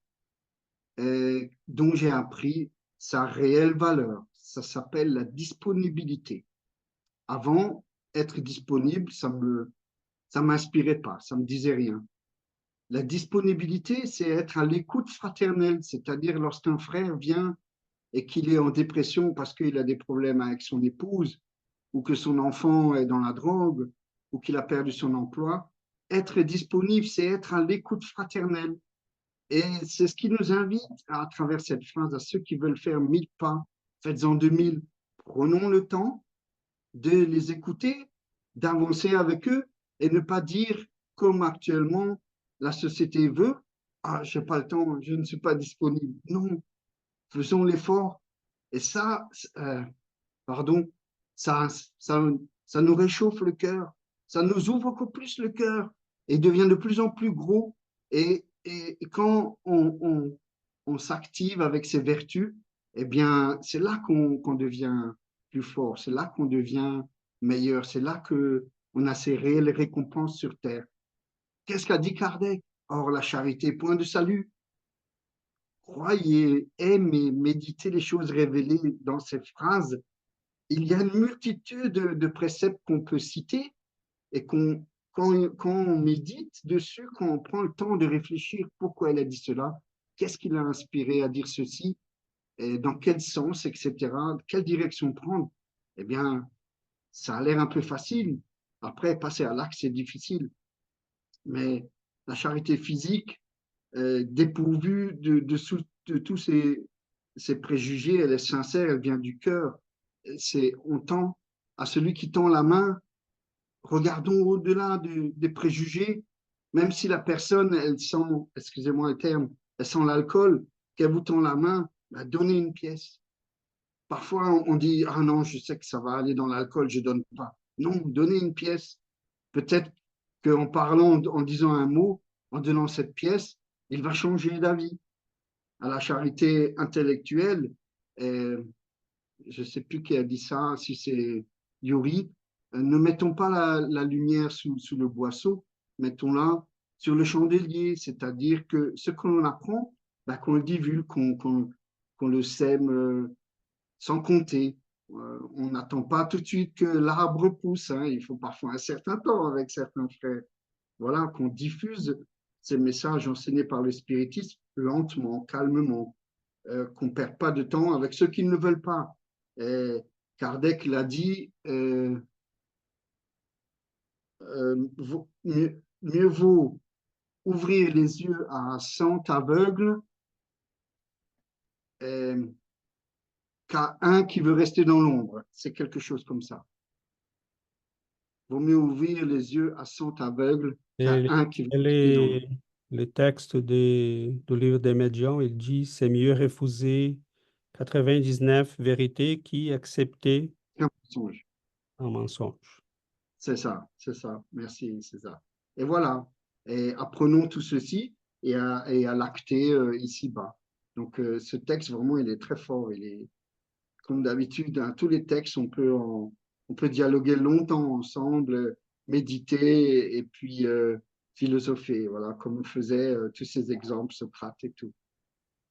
F: dont j'ai appris sa réelle valeur. Ça s'appelle la disponibilité. Avant, être disponible, ça m'inspirait pas, ça me disait rien. La disponibilité, c'est être à l'écoute fraternelle, c'est-à-dire lorsqu'un frère vient et qu'il est en dépression parce qu'il a des problèmes avec son épouse, ou que son enfant est dans la drogue, ou qu'il a perdu son emploi, être disponible, c'est être à l'écoute fraternelle. Et c'est ce qui nous invite à travers cette phrase à ceux qui veulent faire 1000 pas, faites-en 2000. Prenons le temps de les écouter, d'avancer avec eux et ne pas dire comme actuellement la société veut, ah, je n'ai pas le temps, je ne suis pas disponible. Non, faisons l'effort. Et ça, pardon, ça, ça, ça nous réchauffe le cœur, ça nous ouvre encore plus le cœur et devient de plus en plus gros. Et quand on s'active avec ces vertus, eh bien, c'est là qu'on devient plus fort, c'est là qu'on devient meilleur, c'est là qu'on a ces réelles récompenses sur terre. Qu'est-ce qu'a dit Kardec? Or, la charité, point de salut. Croyez, aimez, méditez les choses révélées dans cette phrase. Il y a une multitude de préceptes qu'on peut citer et quand on médite dessus, quand on prend le temps de réfléchir pourquoi elle a dit cela, qu'est-ce qui l'a inspiré à dire ceci, et dans quel sens, etc., quelle direction prendre, eh bien, ça a l'air un peu facile. Après, passer à l'acte, c'est difficile. Mais la charité physique, dépourvue de tous ces préjugés, elle est sincère, elle vient du cœur. On tend à celui qui tend la main, regardons au-delà des préjugés, même si la personne, elle sent, excusez-moi le terme, elle sent l'alcool, qu'elle vous tend la main, bah, donnez une pièce. Parfois, on dit, ah non, je sais que ça va aller dans l'alcool, je donne pas. Non, donnez une pièce. Peut-être qu'en parlant, en disant un mot, en donnant cette pièce, il va changer d'avis. À la charité intellectuelle, je ne sais plus qui a dit ça, si c'est Yuri, ne mettons pas la lumière sous le boisseau, mettons-la sur le chandelier, c'est-à-dire que ce que l'on apprend, bah, qu'on le divulgue, qu'on le sème sans compter. On n'attend pas tout de suite que l'arbre pousse, hein. Il faut parfois un certain temps avec certains frères. Voilà, qu'on diffuse ces messages enseignés par le spiritisme lentement, calmement, qu'on ne perd pas de temps avec ceux qui ne le veulent pas. Et Kardec l'a dit, mieux vaut ouvrir les yeux à 100 aveugles qu'à un qui veut rester dans l'ombre. C'est quelque chose comme ça. Vaut mieux ouvrir les yeux à 100 aveugles qu'à
D: Et
F: un qui veut rester dans l'ombre.
D: le texte du livre des médiums, il dit, c'est mieux refuser 99 vérités qu'accepter
F: Un mensonge.
D: un mensonge.
F: C'est ça. Merci, c'est ça. Et voilà. Et apprenons tout ceci et à l'acter ici-bas. Donc, ce texte, vraiment, il est très fort. Il est, comme d'habitude, dans tous les textes, on peut dialoguer longtemps ensemble, méditer et puis philosopher. Voilà, comme faisaient tous ces exemples, Socrate et tout.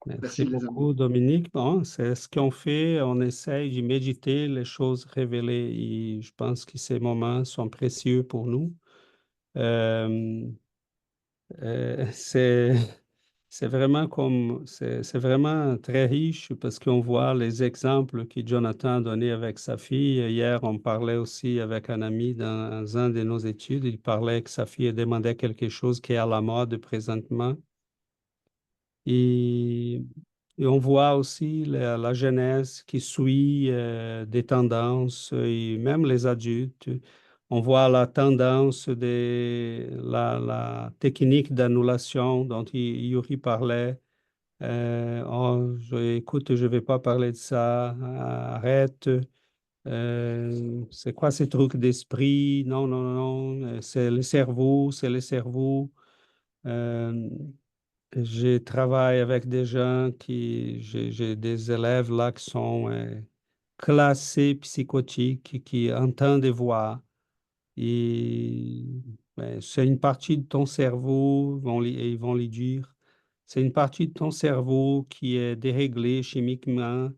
D: Merci
F: Merci, les amis.
D: beaucoup, Dominique. Bon, c'est ce qu'on fait. On essaye de méditer les choses révélées et je pense que ces moments sont précieux pour nous. Euh, c'est, c'est vraiment c'est vraiment très riche parce qu'on voit les exemples que Jonathan a donnés avec sa fille. Hier, on parlait aussi avec un ami dans un de nos études. Il parlait que sa fille demandait quelque chose qui est à la mode présentement. Et, et on voit aussi la jeunesse qui suit des tendances et même les adultes. On voit la tendance de la technique d'annulation dont Yuri parlait. Oh, écoute, je ne vais pas parler de ça. Arrête. C'est quoi ces trucs d'esprit? Non, non, non, non. C'est le cerveau, c'est le cerveau. Euh, je travaille avec des gens j'ai des élèves là qui sont classés psychotiques, qui entendent des voix. Et ben, c'est une partie de ton cerveau, ils vont lui dire, c'est une partie de ton cerveau qui est déréglée chimiquement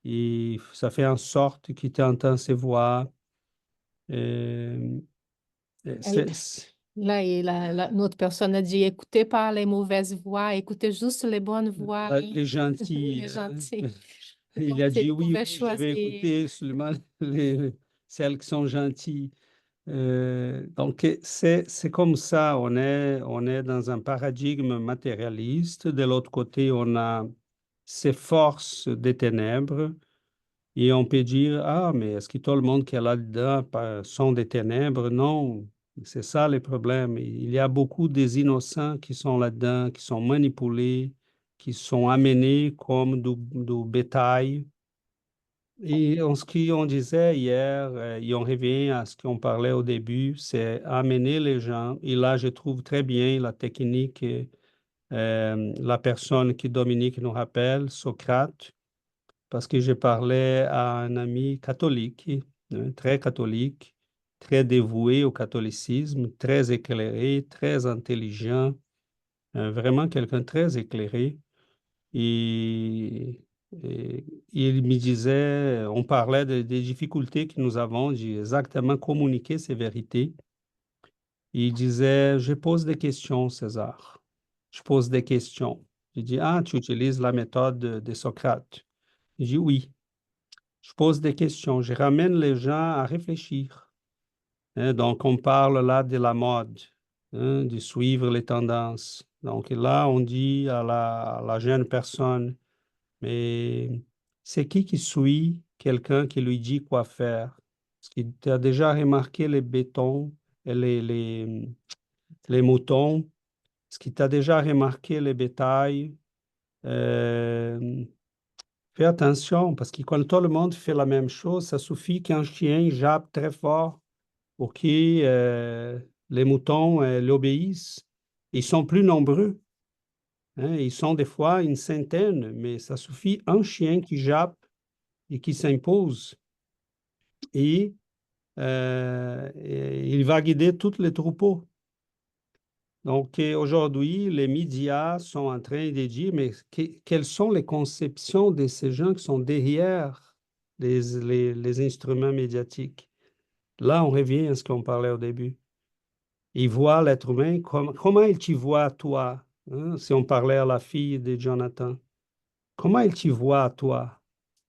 D: et ça fait en sorte qu'il t'entend ces voix. Euh,
C: Elle-
D: c'est-
C: Là, notre personne a dit, écoutez pas les mauvaises voix, écoutez juste les bonnes voix,
D: les gentils.
C: les gentils.
D: Il
C: Donc,
D: a
C: tu
D: dit oui,
C: pouvais
D: oui, je vais
C: choisir.
D: écouter seulement celles qui sont gentilles. Donc, c'est comme ça, on est dans un paradigme matérialiste. De l'autre côté, on a ces forces des ténèbres et on peut dire, ah, mais est-ce que tout le monde qui est là-dedans sont des ténèbres? Non, c'est ça le problème. Il y a beaucoup des innocents qui sont là-dedans, qui sont manipulés, qui sont amenés comme du bétail. Et en ce qu'on disait hier, et on revient à ce qu'on parlait au début, c'est amener les gens. Et là, je trouve très bien la technique, la personne qui Dominique nous rappelle, Socrate, parce que je parlais à un ami catholique, très catholique, très dévoué au catholicisme, très éclairé, très intelligent, vraiment quelqu'un de très éclairé. Et, et il me disait, on parlait des difficultés que nous avons exactement communiquer ces vérités. Il disait, je pose des questions, César. Je pose des questions. Je dis, ah, tu utilises la méthode de Socrate. Je dis, oui. Je pose des questions. Je ramène les gens à réfléchir. Donc, on parle là de la mode, de suivre les tendances. Donc, là, on dit à la jeune personne, mais c'est qui suit quelqu'un qui lui dit quoi faire? Est-ce que tu as déjà remarqué les bétons et les moutons? Est-ce que tu as déjà remarqué les bétails? Euh, Fais attention, parce que quand tout le monde fait la même chose, ça suffit qu'un chien jappe très fort pour que les moutons l'obéissent. Ils sont plus nombreux, hein. Ils sont des fois une centaine, mais ça suffit un chien qui jappe et qui s'impose. Et et il va guider tous les troupeaux. Donc aujourd'hui, les médias sont en train de dire, mais quelles sont les conceptions de ces gens qui sont derrière les instruments médiatiques? Là, on revient à ce qu'on parlait au début. Ils voient l'être humain, comment il t'y voit toi? Hein? Si on parlait à la fille de Jonathan, comment il t'y voit toi?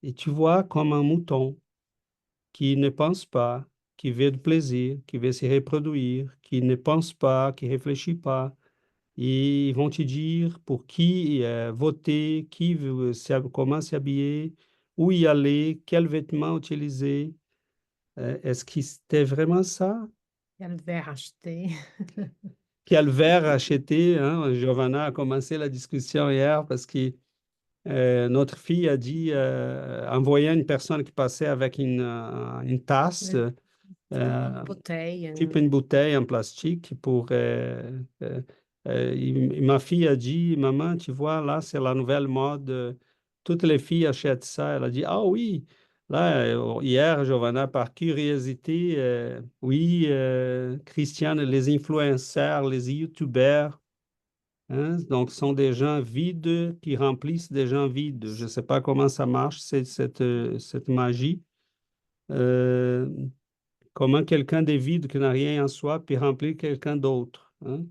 D: Et tu vois comme un mouton qui ne pense pas, qui veut du plaisir, qui veut se reproduire, qui ne pense pas, qui réfléchit pas. Et ils vont te dire pour qui voter, comment s'habiller, où y aller, quels vêtements utiliser. Est-ce que c'était vraiment ça?
C: Quel verre acheter?
D: Quel verre acheter, hein? Giovanna a commencé la discussion hier parce que notre fille a dit, en voyant une personne qui passait avec une tasse,
C: Une bouteille.
D: type une bouteille en plastique ma fille a dit, maman, tu vois, là, c'est la nouvelle mode. Toutes les filles achètent ça. Elle a dit, ah oui. Là, hier, Giovanna, par curiosité, oui, Christiane, les influenceurs, les YouTubers, hein, donc, ce sont des gens vides qui remplissent des gens vides. Je ne sais pas comment ça marche, cette magie. Euh, Comment quelqu'un de vide qui n'a rien en soi peut remplir quelqu'un d'autre, hein?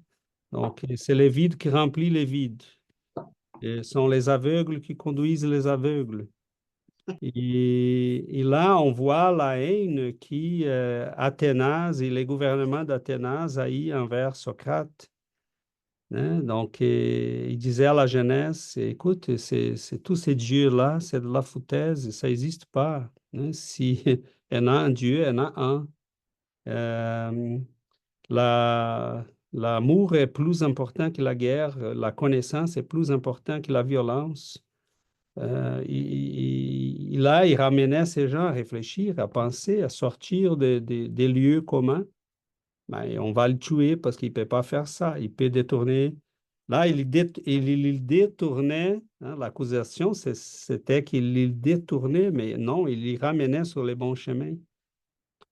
D: Donc, c'est le vide qui remplit les vides. Et sont les aveugles qui conduisent les aveugles. Et là, on voit la haine qui Athénas et les gouvernements d'Athénas a eu envers Socrate. Hein. Donc, il disait à la jeunesse, écoute, tous ces dieux-là, c'est de la foutaise, ça n'existe pas. Hein. Si il y en a un dieu, il y en a un. Euh, la- L'amour est plus important que la guerre, la connaissance est plus important que la violence. Là, il ramenait ces gens à réfléchir, à penser, à sortir des lieux communs. Ben, on va le tuer parce qu'il ne peut pas faire ça. Il peut détourner. Là, il détournait, hein, l'accusation, c'était qu'il détournait, mais non, il les ramenait sur les bons chemins.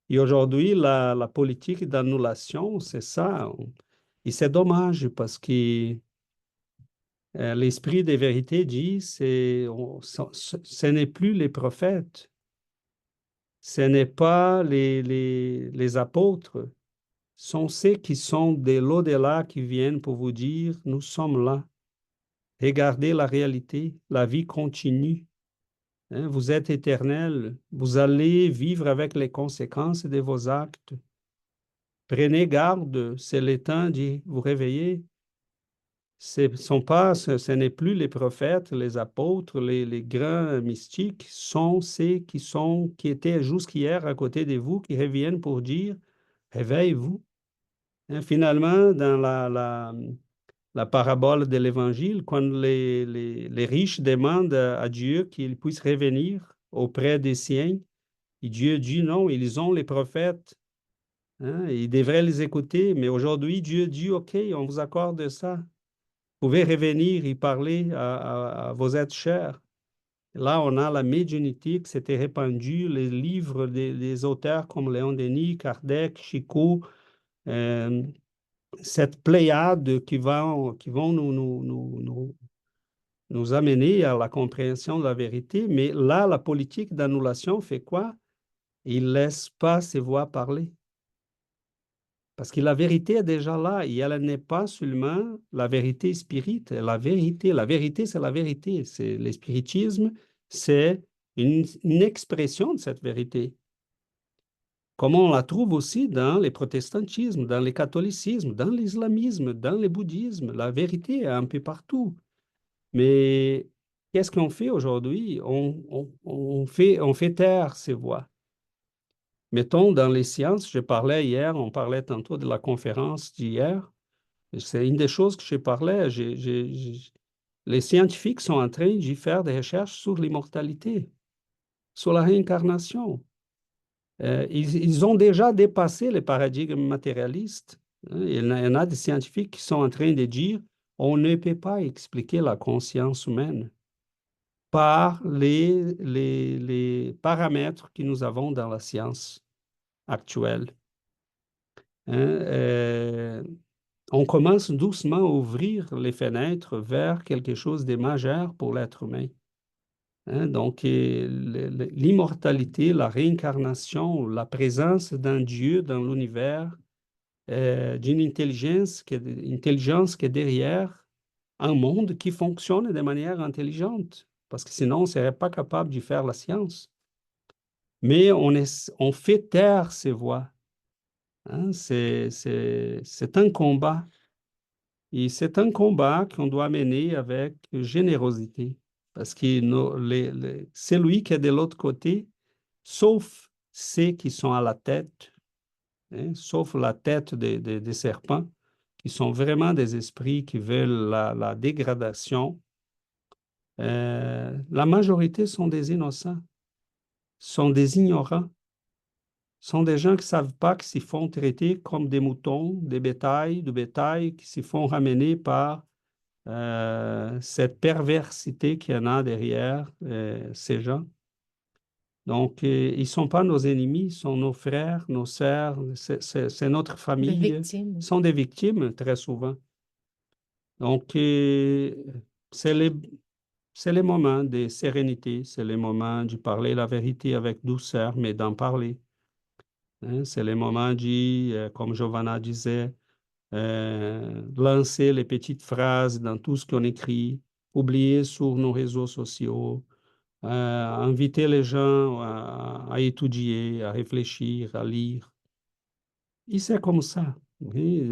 D: Et aujourd'hui, la politique d'annulation, c'est ça. Et c'est dommage parce que l'esprit des vérités dit, ce n'est plus les prophètes, ce n'est pas les apôtres, sont ceux qui sont de l'au-delà qui viennent pour vous dire, nous sommes là. Regardez la réalité, la vie continue. Hein, vous êtes éternel, vous allez vivre avec les conséquences de vos actes. Prenez garde, c'est le temps de vous réveiller. Ce n'est plus les prophètes, les apôtres, les grands mystiques, sont ceux qui étaient jusqu'hier à côté de vous, qui reviennent pour dire, réveillez-vous. Hein, finalement, dans la parabole de l'Évangile, quand les riches demandent à Dieu qu'il puisse revenir auprès des siens, et Dieu dit non, ils ont les prophètes, hein, ils devraient les écouter, mais aujourd'hui, Dieu dit, OK, on vous accorde ça. Vous pouvez revenir et parler à vos êtres chers. Là, on a la médiumnité qui s'était répandue, les livres des auteurs comme Léon Denis, Kardec, Chico, euh, cette pléiade qui vont nous amener à la compréhension de la vérité. Mais là, la politique d'annulation fait quoi? Il ne laisse pas ses voix parler. Parce que la vérité est déjà là et elle n'est pas seulement la vérité spirite. La vérité, c'est la vérité. C'est le spiritisme, c'est une expression de cette vérité. Comme on la trouve aussi dans les protestantismes, dans le catholicisme, dans l'islamisme, dans le bouddhisme. La vérité est un peu partout. Mais qu'est-ce qu'on fait aujourd'hui? On fait taire ces voix. Mettons, dans les sciences, on parlait tantôt de la conférence d'hier. C'est une des choses que je parlais. Les scientifiques sont en train de faire des recherches sur l'immortalité, sur la réincarnation. Ils ont déjà dépassé les paradigmes matérialistes. Hein. Il y en a des scientifiques qui sont en train de dire on ne peut pas expliquer la conscience humaine par les paramètres que nous avons dans la science actuelle. Hein. On commence doucement à ouvrir les fenêtres vers quelque chose de majeur pour l'être humain. Hein. Donc, l'immortalité, la réincarnation, la présence d'un Dieu dans l'univers, d'une intelligence qui est derrière un monde qui fonctionne de manière intelligente, parce que sinon, on ne serait pas capable de faire la science. Mais on fait taire ces voix. Hein. C'est un combat. Et c'est un combat qu'on doit mener avec générosité, parce que celui qui est de l'autre côté, sauf ceux qui sont à la tête, hein, sauf la tête des serpents, qui sont vraiment des esprits qui veulent la dégradation, la majorité sont des innocents, sont des ignorants, sont des gens qui ne savent pas qu'ils s'y font traiter comme des moutons, du bétail, qui s'y font ramener par cette perversité qu'il y en a derrière ces gens. Donc, ils ne sont pas nos ennemis, ils sont nos frères, nos sœurs, c'est notre
C: Des
D: famille.
C: victimes.
D: Ils sont des victimes très souvent. Donc, c'est les moments de sérénité, c'est les moments de parler la vérité avec douceur, mais d'en parler. Hein. C'est les moments de, comme Giovanna disait, lancer les petites phrases dans tout ce qu'on écrit, publier sur nos réseaux sociaux, inviter les gens à étudier, à réfléchir, à lire. Et c'est comme ça. Oui.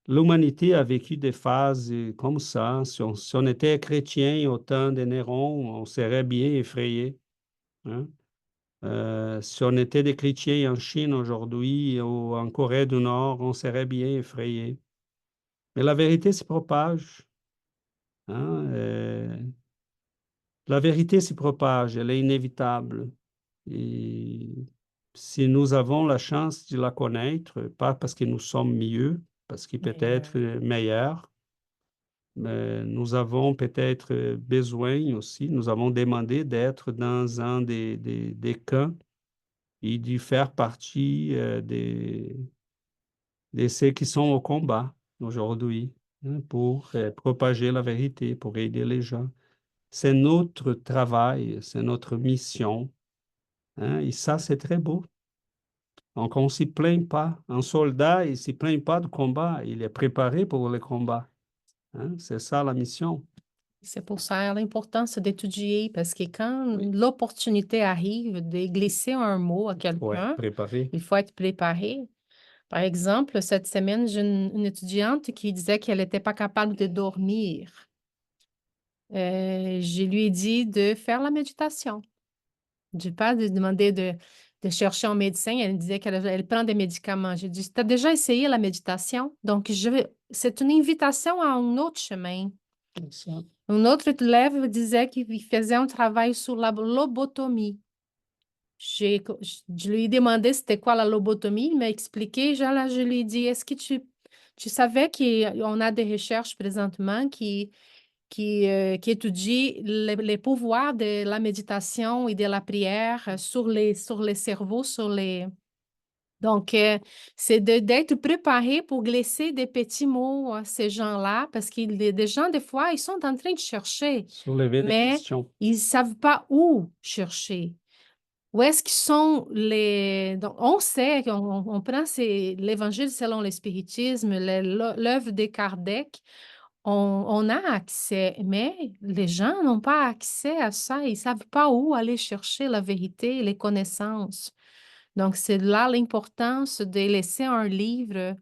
D: L'humanité a vécu des phases comme ça. Si on était chrétien au temps de Néron, on serait bien effrayé. Hein. Si on était des chrétiens en Chine aujourd'hui ou en Corée du Nord, on serait bien effrayé. Mais la vérité se propage. Hein. La vérité se propage, elle est inévitable. Et si nous avons la chance de la connaître, pas parce que nous sommes mieux, parce que peut-être meilleurs, mais nous avons peut-être besoin aussi, nous avons demandé d'être dans un des camps et de faire partie de ceux qui sont au combat aujourd'hui, hein, pour propager la vérité, pour aider les gens. C'est notre travail, c'est notre mission, hein, et ça, c'est très beau. Donc, on ne s'y plaint pas. Un soldat, il ne s'y plaint pas du combat, il est préparé pour le combat. Hein, c'est ça la mission.
C: C'est pour ça l'importance d'étudier, parce que quand l'opportunité arrive de glisser un mot à
D: Ouais,
C: quelqu'un,
D: préparé.
C: il faut être préparé. Par exemple, cette semaine, j'ai une étudiante qui disait qu'elle n'était pas capable de dormir. Je lui ai dit de faire la méditation. Je n'ai pas demandé de chercher un médecin. Elle disait qu'elle prend des médicaments. J'ai dit, tu as déjà essayé la méditation? Donc, c'est une invitation à un autre chemin.
D: C'est ça.
C: Un autre élève disait qu'il faisait un travail sur la lobotomie. Je lui ai demandé c'était quoi la lobotomie. Il m'a expliqué. Là, je lui ai dit, est-ce que tu savais qu'on a des recherches présentement qui étudient les pouvoirs de la méditation et de la prière sur les cerveaux, Donc, c'est d'être préparé pour glisser des petits mots à ces gens-là, parce que des gens, des fois, ils sont en train de chercher,
D: Soulever des
C: mais
D: questions.
C: ils ne savent pas où chercher. Où est-ce qu'ils sont les... Donc, on sait on prend l'Évangile selon le spiritisme, l'œuvre de Kardec, on a accès, mais les gens n'ont pas accès à ça. Ils ne savent pas où aller chercher la vérité, les connaissances. Donc, c'est là l'importance de laisser un livre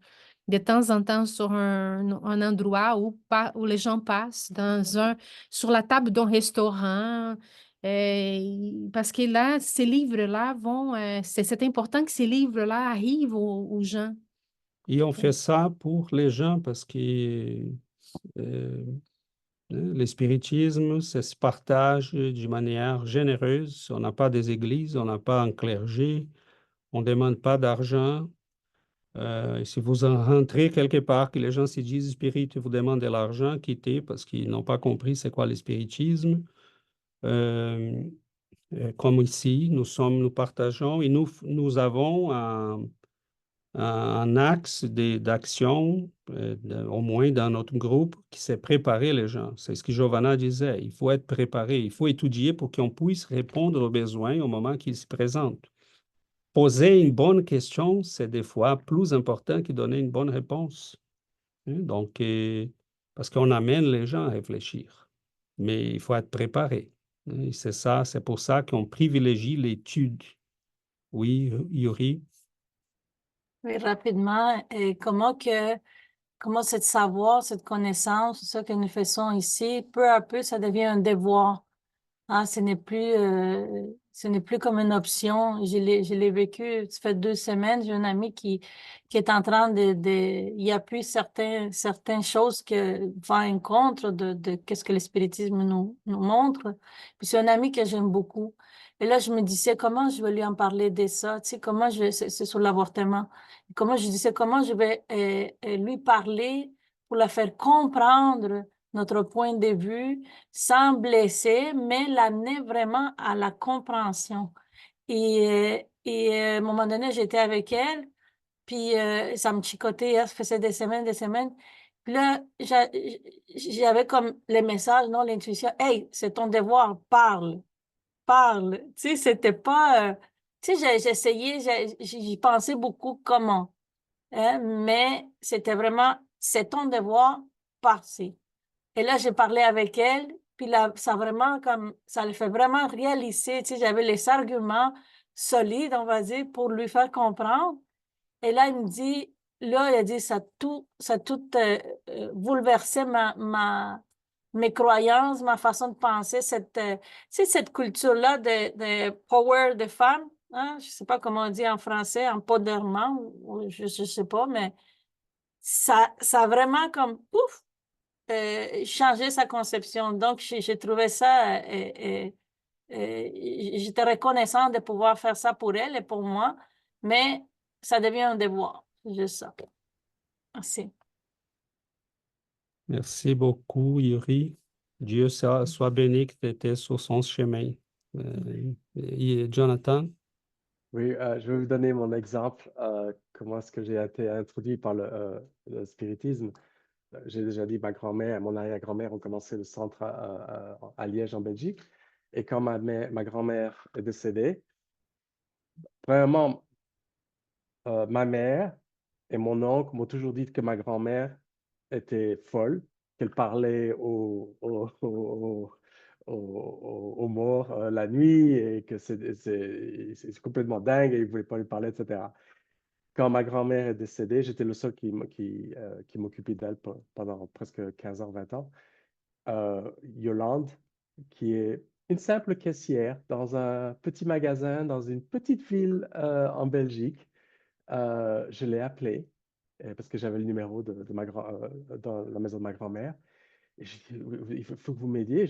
C: de temps en temps sur un endroit où les gens passent, sur la table d'un restaurant. Parce que là, ces livres-là c'est important que ces livres-là arrivent aux gens.
D: Et on fait ça pour les gens parce que le spiritisme, ça se partage d'une manière généreuse. On n'a pas des églises, on n'a pas un clergé, on ne demande pas d'argent. Et si vous en rentrez quelque part, que les gens se disent spirit, vous demandent de l'argent, quittez parce qu'ils n'ont pas compris c'est quoi le spiritisme. Comme ici, nous partageons et nous avons un axe d'action, au moins dans notre groupe, qui s'est préparer les gens. C'est ce que Giovanna disait. Il faut être préparé, il faut étudier pour qu'on puisse répondre aux besoins au moment qu'ils se présentent. Poser une bonne question, c'est des fois plus important que donner une bonne réponse. Hein. Donc, parce qu'on amène les gens à réfléchir. Mais il faut être préparé. Hein. C'est ça, c'est pour ça qu'on privilégie l'étude. Oui, Yuri.
A: Oui, rapidement, et comment ce savoir, cette connaissance, ce que nous faisons ici, peu à peu, ça devient un devoir. Ah, ce n'est plus comme une option. Je l'ai vécu, ça fait 2 semaines. J'ai un ami qui est en train il y a plus certaines choses que va en contre de qu'est-ce que le spiritisme nous montre. Puis c'est un ami que j'aime beaucoup. Et là, je me disais, comment je vais lui en parler de ça? Tu sais, c'est sur l'avortement. Comment je disais, comment je vais lui parler pour la faire comprendre notre point de vue sans blesser, mais l'amener vraiment à la compréhension. À un moment donné, j'étais avec elle, puis ça me chicotait, ça faisait des semaines. Puis là, j'avais comme les messages, non, l'intuition, hey, c'est ton devoir, parle, parle. Tu sais, c'était pas. Tu sais, j'essayais, j'y pensais beaucoup comment, hein, mais c'était vraiment, c'est ton devoir, passer. Et là, j'ai parlé avec elle, puis là, ça le fait vraiment réaliser, tu sais, j'avais les arguments solides, on va dire, pour lui faire comprendre. Et là, il me dit, là, il a dit, ça a tout bouleversé mes croyances, ma façon de penser, tu sais, cette culture-là de power de femme, hein, je sais pas comment on dit en français, empoderment, ou je sais pas, mais ça a vraiment comme, pouf, changé sa conception. Donc, j'ai trouvé ça, j'étais reconnaissante de pouvoir faire ça pour elle et pour moi, mais ça devient un devoir. C'est juste ça. Merci.
D: Merci beaucoup, Yuri. Dieu soit béni que tu étais sur son chemin. Jonathan?
E: Oui, je vais vous donner mon exemple, comment est-ce que j'ai été introduit par le spiritisme. J'ai déjà dit, ma grand-mère et mon arrière-grand-mère ont commencé le centre à Liège, en Belgique. Et quand ma grand-mère est décédée, vraiment, ma mère et mon oncle m'ont toujours dit que ma grand-mère était folle, qu'elle parlait aux morts la nuit et que c'est complètement dingue et ils ne voulaient pas lui parler, etc. Quand ma grand-mère est décédée, j'étais le seul qui m'occupait d'elle pendant presque 15 ans, 20 ans. Yolande, qui est une simple caissière dans un petit magasin, dans une petite ville en Belgique. Je l'ai appelée parce que j'avais le numéro dans la maison de ma grand-mère. Et j'ai dit, il faut que vous m'aidiez.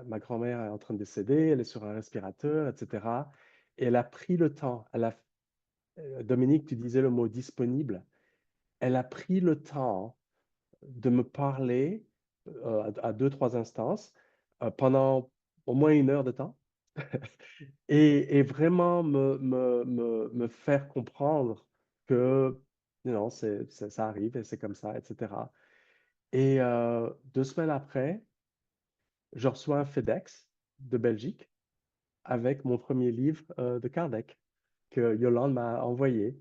E: Ma grand-mère est en train de décéder, elle est sur un respirateur, etc. Et elle a pris le temps. Dominique, tu disais le mot disponible. Elle a pris le temps de me parler à deux, trois instances pendant au moins 1 heure de temps et vraiment me faire comprendre que non, ça arrive et c'est comme ça, etc. Et 2 semaines après, je reçois un FedEx de Belgique avec mon premier livre de Kardec que Yolande m'a envoyé.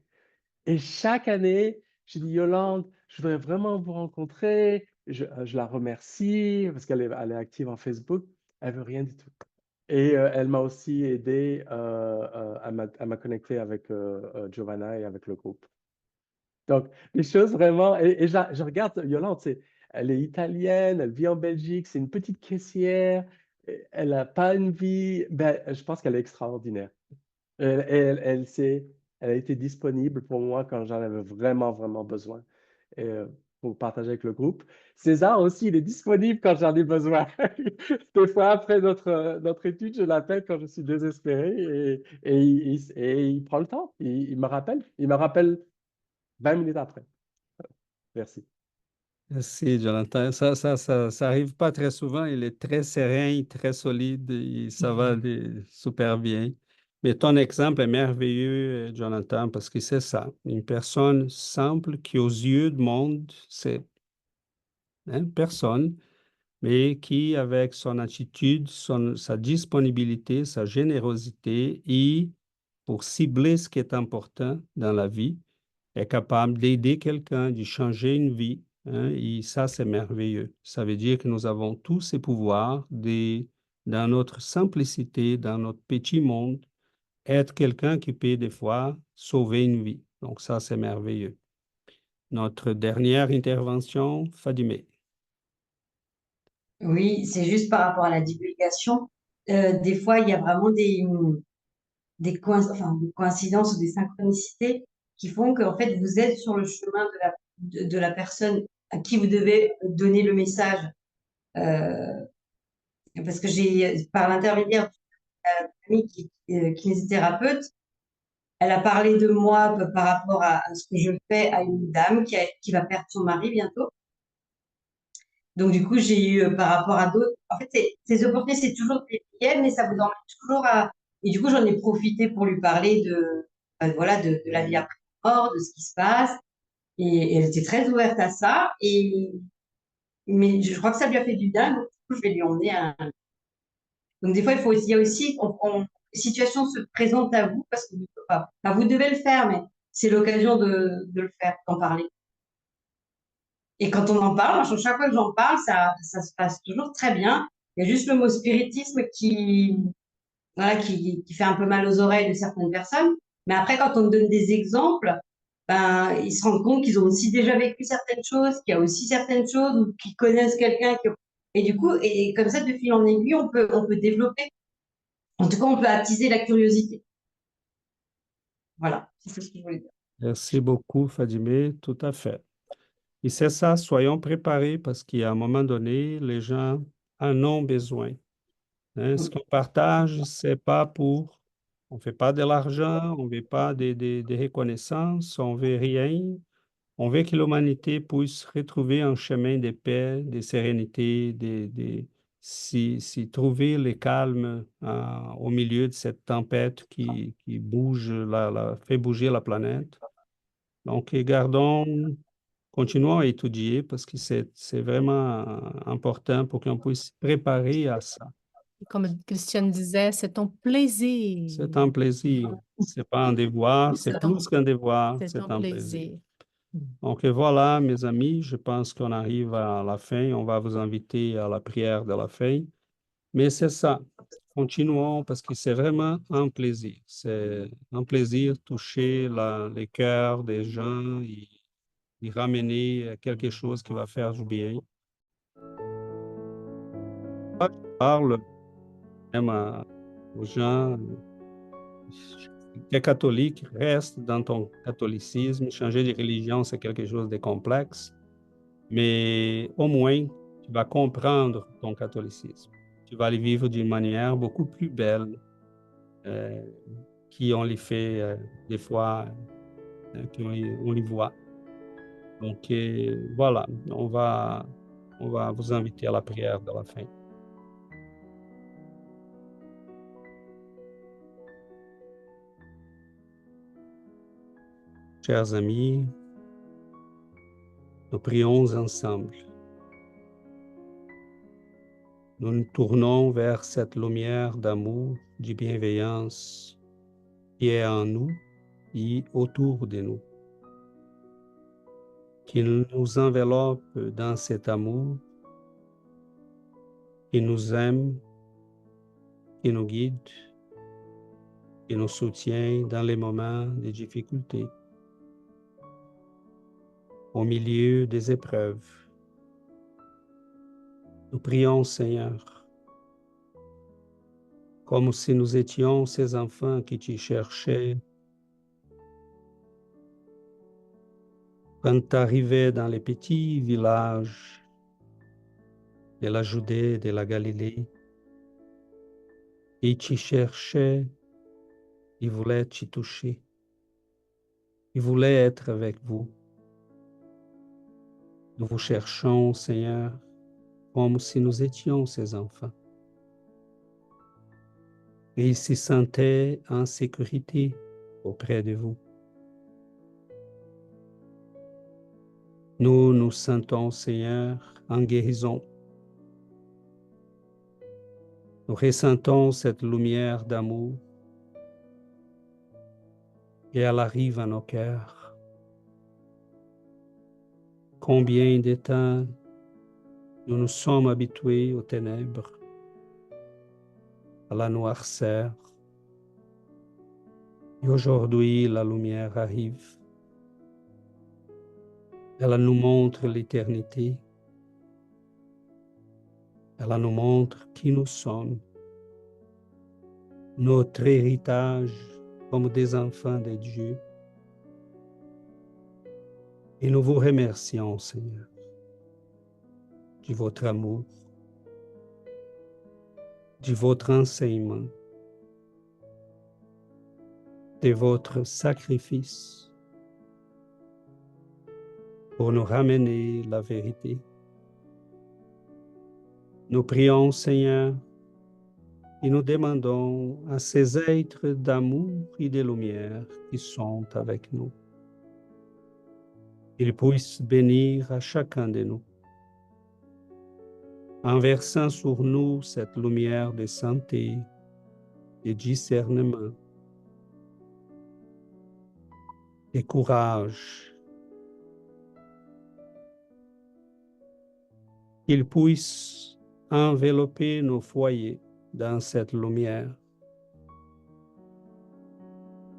E: Et chaque année, je dis, Yolande, je voudrais vraiment vous rencontrer. Je la remercie parce elle est active en Facebook. Elle veut rien du tout. Et elle m'a aussi aidé à me connecter avec Giovanna et avec le groupe. Donc, les choses vraiment. Et je regarde Yolande, elle est italienne, elle vit en Belgique, c'est une petite caissière, elle n'a pas une vie. Ben, je pense qu'elle est extraordinaire. Elle a été disponible pour moi quand j'en avais vraiment, vraiment besoin pour partager avec le groupe. César aussi, il est disponible quand j'en ai besoin. Des fois, après notre étude, je l'appelle quand je suis désespéré et il prend le temps. Il me rappelle. Il me rappelle 20 minutes après. Merci.
D: Merci, Jonathan. Ça arrive pas très souvent. Il est très serein, très solide, et ça va super bien. Mais ton exemple est merveilleux, Jonathan, parce que c'est ça. Une personne simple qui, aux yeux du monde, c'est personne, mais qui, avec son attitude, sa disponibilité, sa générosité, et pour cibler ce qui est important dans la vie, est capable d'aider quelqu'un, de changer une vie. Hein, et ça, c'est merveilleux. Ça veut dire que nous avons tous ces pouvoirs dans notre simplicité, dans notre petit monde, être quelqu'un qui peut des fois sauver une vie. Donc ça, c'est merveilleux. Notre dernière intervention, Fadimé.
H: Oui, c'est juste par rapport à la divulgation. Des fois, il y a vraiment des coïncidences ou des synchronicités qui font qu'en fait, vous êtes sur le chemin de la personne à qui vous devez donner le message. Parce que par l'intermédiaire d'une amie qui est kinésithérapeute, elle a parlé de moi par rapport à ce que je fais à une dame qui va perdre son mari bientôt. Donc, du coup, j'ai eu par rapport à d'autres. En fait, ces opportunités, c'est toujours des biais, mais ça vous emmène toujours à. Et du coup, j'en ai profité pour lui parler voilà, de la vie après la mort, de ce qui se passe. Et elle était très ouverte à ça. Mais je crois que ça lui a fait du bien. Donc, du coup, je vais lui emmener un. Donc, des fois, il y a aussi. Les situations se présentent à vous parce que vous devez le faire, mais c'est l'occasion de le faire, d'en parler. Et quand on en parle, moi, chaque fois que j'en parle, ça se passe toujours très bien. Il y a juste le mot spiritisme voilà, qui fait un peu mal aux oreilles de certaines personnes. Mais après, quand on donne des exemples, ben, ils se rendent compte qu'ils ont aussi déjà vécu certaines choses, qu'il y a aussi certaines choses, ou qu'ils connaissent quelqu'un. Et du coup, et comme ça, de fil en aiguille, on peut développer. En tout cas, on peut attiser la curiosité. Voilà, c'est ce que je voulais dire.
D: Merci beaucoup, Fadimé, tout à fait. Et c'est ça, soyons préparés parce qu'à un moment donné, les gens en ont besoin. Hein. Ce qu'on partage, c'est pas pour, on fait pas de l'argent, on veut pas de reconnaissance, on veut rien. On veut que l'humanité puisse retrouver un chemin de paix, de sérénité, s'y trouver le calme au milieu de cette tempête qui bouge, fait bouger la planète. Donc, continuons à étudier parce que c'est vraiment important pour qu'on puisse se préparer à ça.
C: Comme Christiane disait, c'est un plaisir.
D: C'est un plaisir. C'est pas un devoir, c'est plus qu'un devoir,
C: C'est
D: c'est
C: un
D: un plaisir.
C: plaisir.
D: Donc voilà, mes amis, je pense qu'on arrive à la fin. On va vous inviter à la prière de la fin. Mais c'est ça, continuons parce que c'est vraiment un plaisir. C'est un plaisir de toucher les cœurs des gens et ramener quelque chose qui va faire du bien. Je parle même aux gens qui sont catholiques, reste dans ton catholicisme. Changer de religion, c'est quelque chose de complexe. Mais au moins, tu vas comprendre ton catholicisme. Tu vas le vivre d'une manière beaucoup plus belle euh, qu'on les fait des fois, qu'on les voit. Donc voilà, on va vous inviter à la prière de la fin. Chers amis, nous prions ensemble. Nous nous tournons vers cette lumière d'amour, de bienveillance qui est en nous et autour de nous. Qu'il nous enveloppe dans cet amour, qui nous aime, qui nous guide, qui nous soutient dans les moments de difficulté, au milieu des épreuves. Nous prions, Seigneur, comme si nous étions ces enfants qui te cherchaient quand tu arrivais dans les petits villages de la Judée, de la Galilée. Ils te cherchaient, ils voulaient te toucher, ils voulaient être avec vous. Nous vous cherchons, Seigneur, comme si nous étions ces enfants. Et ils se sentaient en sécurité auprès de vous. Nous nous sentons, Seigneur, en guérison. Nous ressentons cette lumière d'amour et elle arrive à nos cœurs. Combien de temps nous nous sommes habitués aux ténèbres, à la noirceur. Et aujourd'hui, la lumière arrive. Elle nous montre l'éternité. Elle nous montre qui nous sommes. Notre héritage comme des enfants de Dieu. Et nous vous remercions, Seigneur, de votre amour, de votre enseignement, de votre sacrifice pour nous ramener la vérité. Nous prions, Seigneur, et nous demandons à ces êtres d'amour et de lumière qui sont avec nous, qu'ils puissent bénir à chacun de nous, en versant sur nous cette lumière de santé, de discernement, de courage, qu'il puisse envelopper nos foyers dans cette lumière.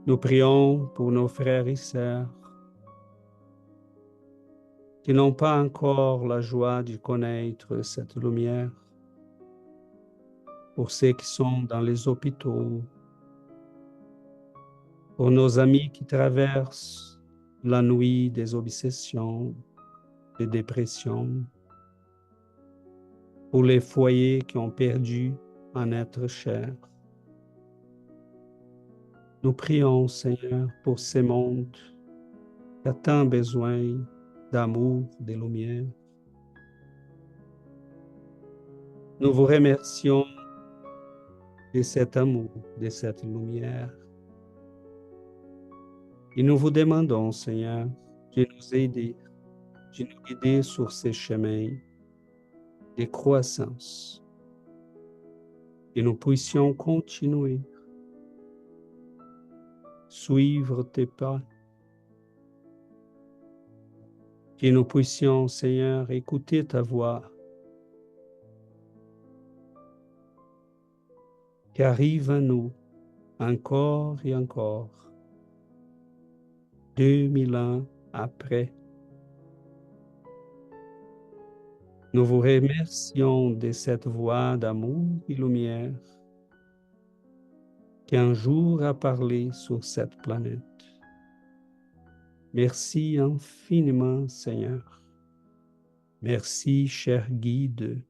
D: Nous prions pour nos frères et sœurs qui n'ont pas encore la joie de connaître cette lumière, pour ceux qui sont dans les hôpitaux, pour nos amis qui traversent la nuit des obsessions, des dépressions, pour les foyers qui ont perdu un être cher. Nous prions, Seigneur, pour ce monde qui a tant besoin d'amour, de lumière. Nous vous remercions de cet amour, de cette lumière. Et nous vous demandons, Seigneur, de nous aider, de nous guider sur ces chemins de croissance. Et nous puissions continuer, suivre tes pas. Que nous puissions, Seigneur, écouter ta voix, qui arrive à nous encore et encore, 2000 ans après. Nous vous remercions de cette voix d'amour et lumière qui un jour a parlé sur cette planète. Merci infiniment, Seigneur. Merci, cher guide,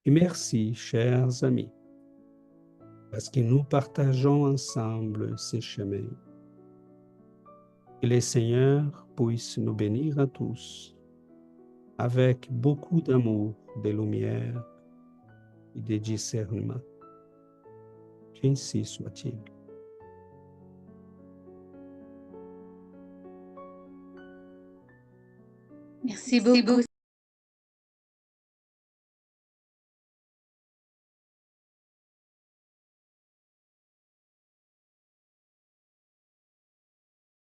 D: et merci, chers amis, parce que nous partageons ensemble ces chemins. Que le Seigneur puisse nous bénir à tous avec beaucoup d'amour, de lumière et de discernement. Qu'ainsi soit-il.
B: Merci beaucoup,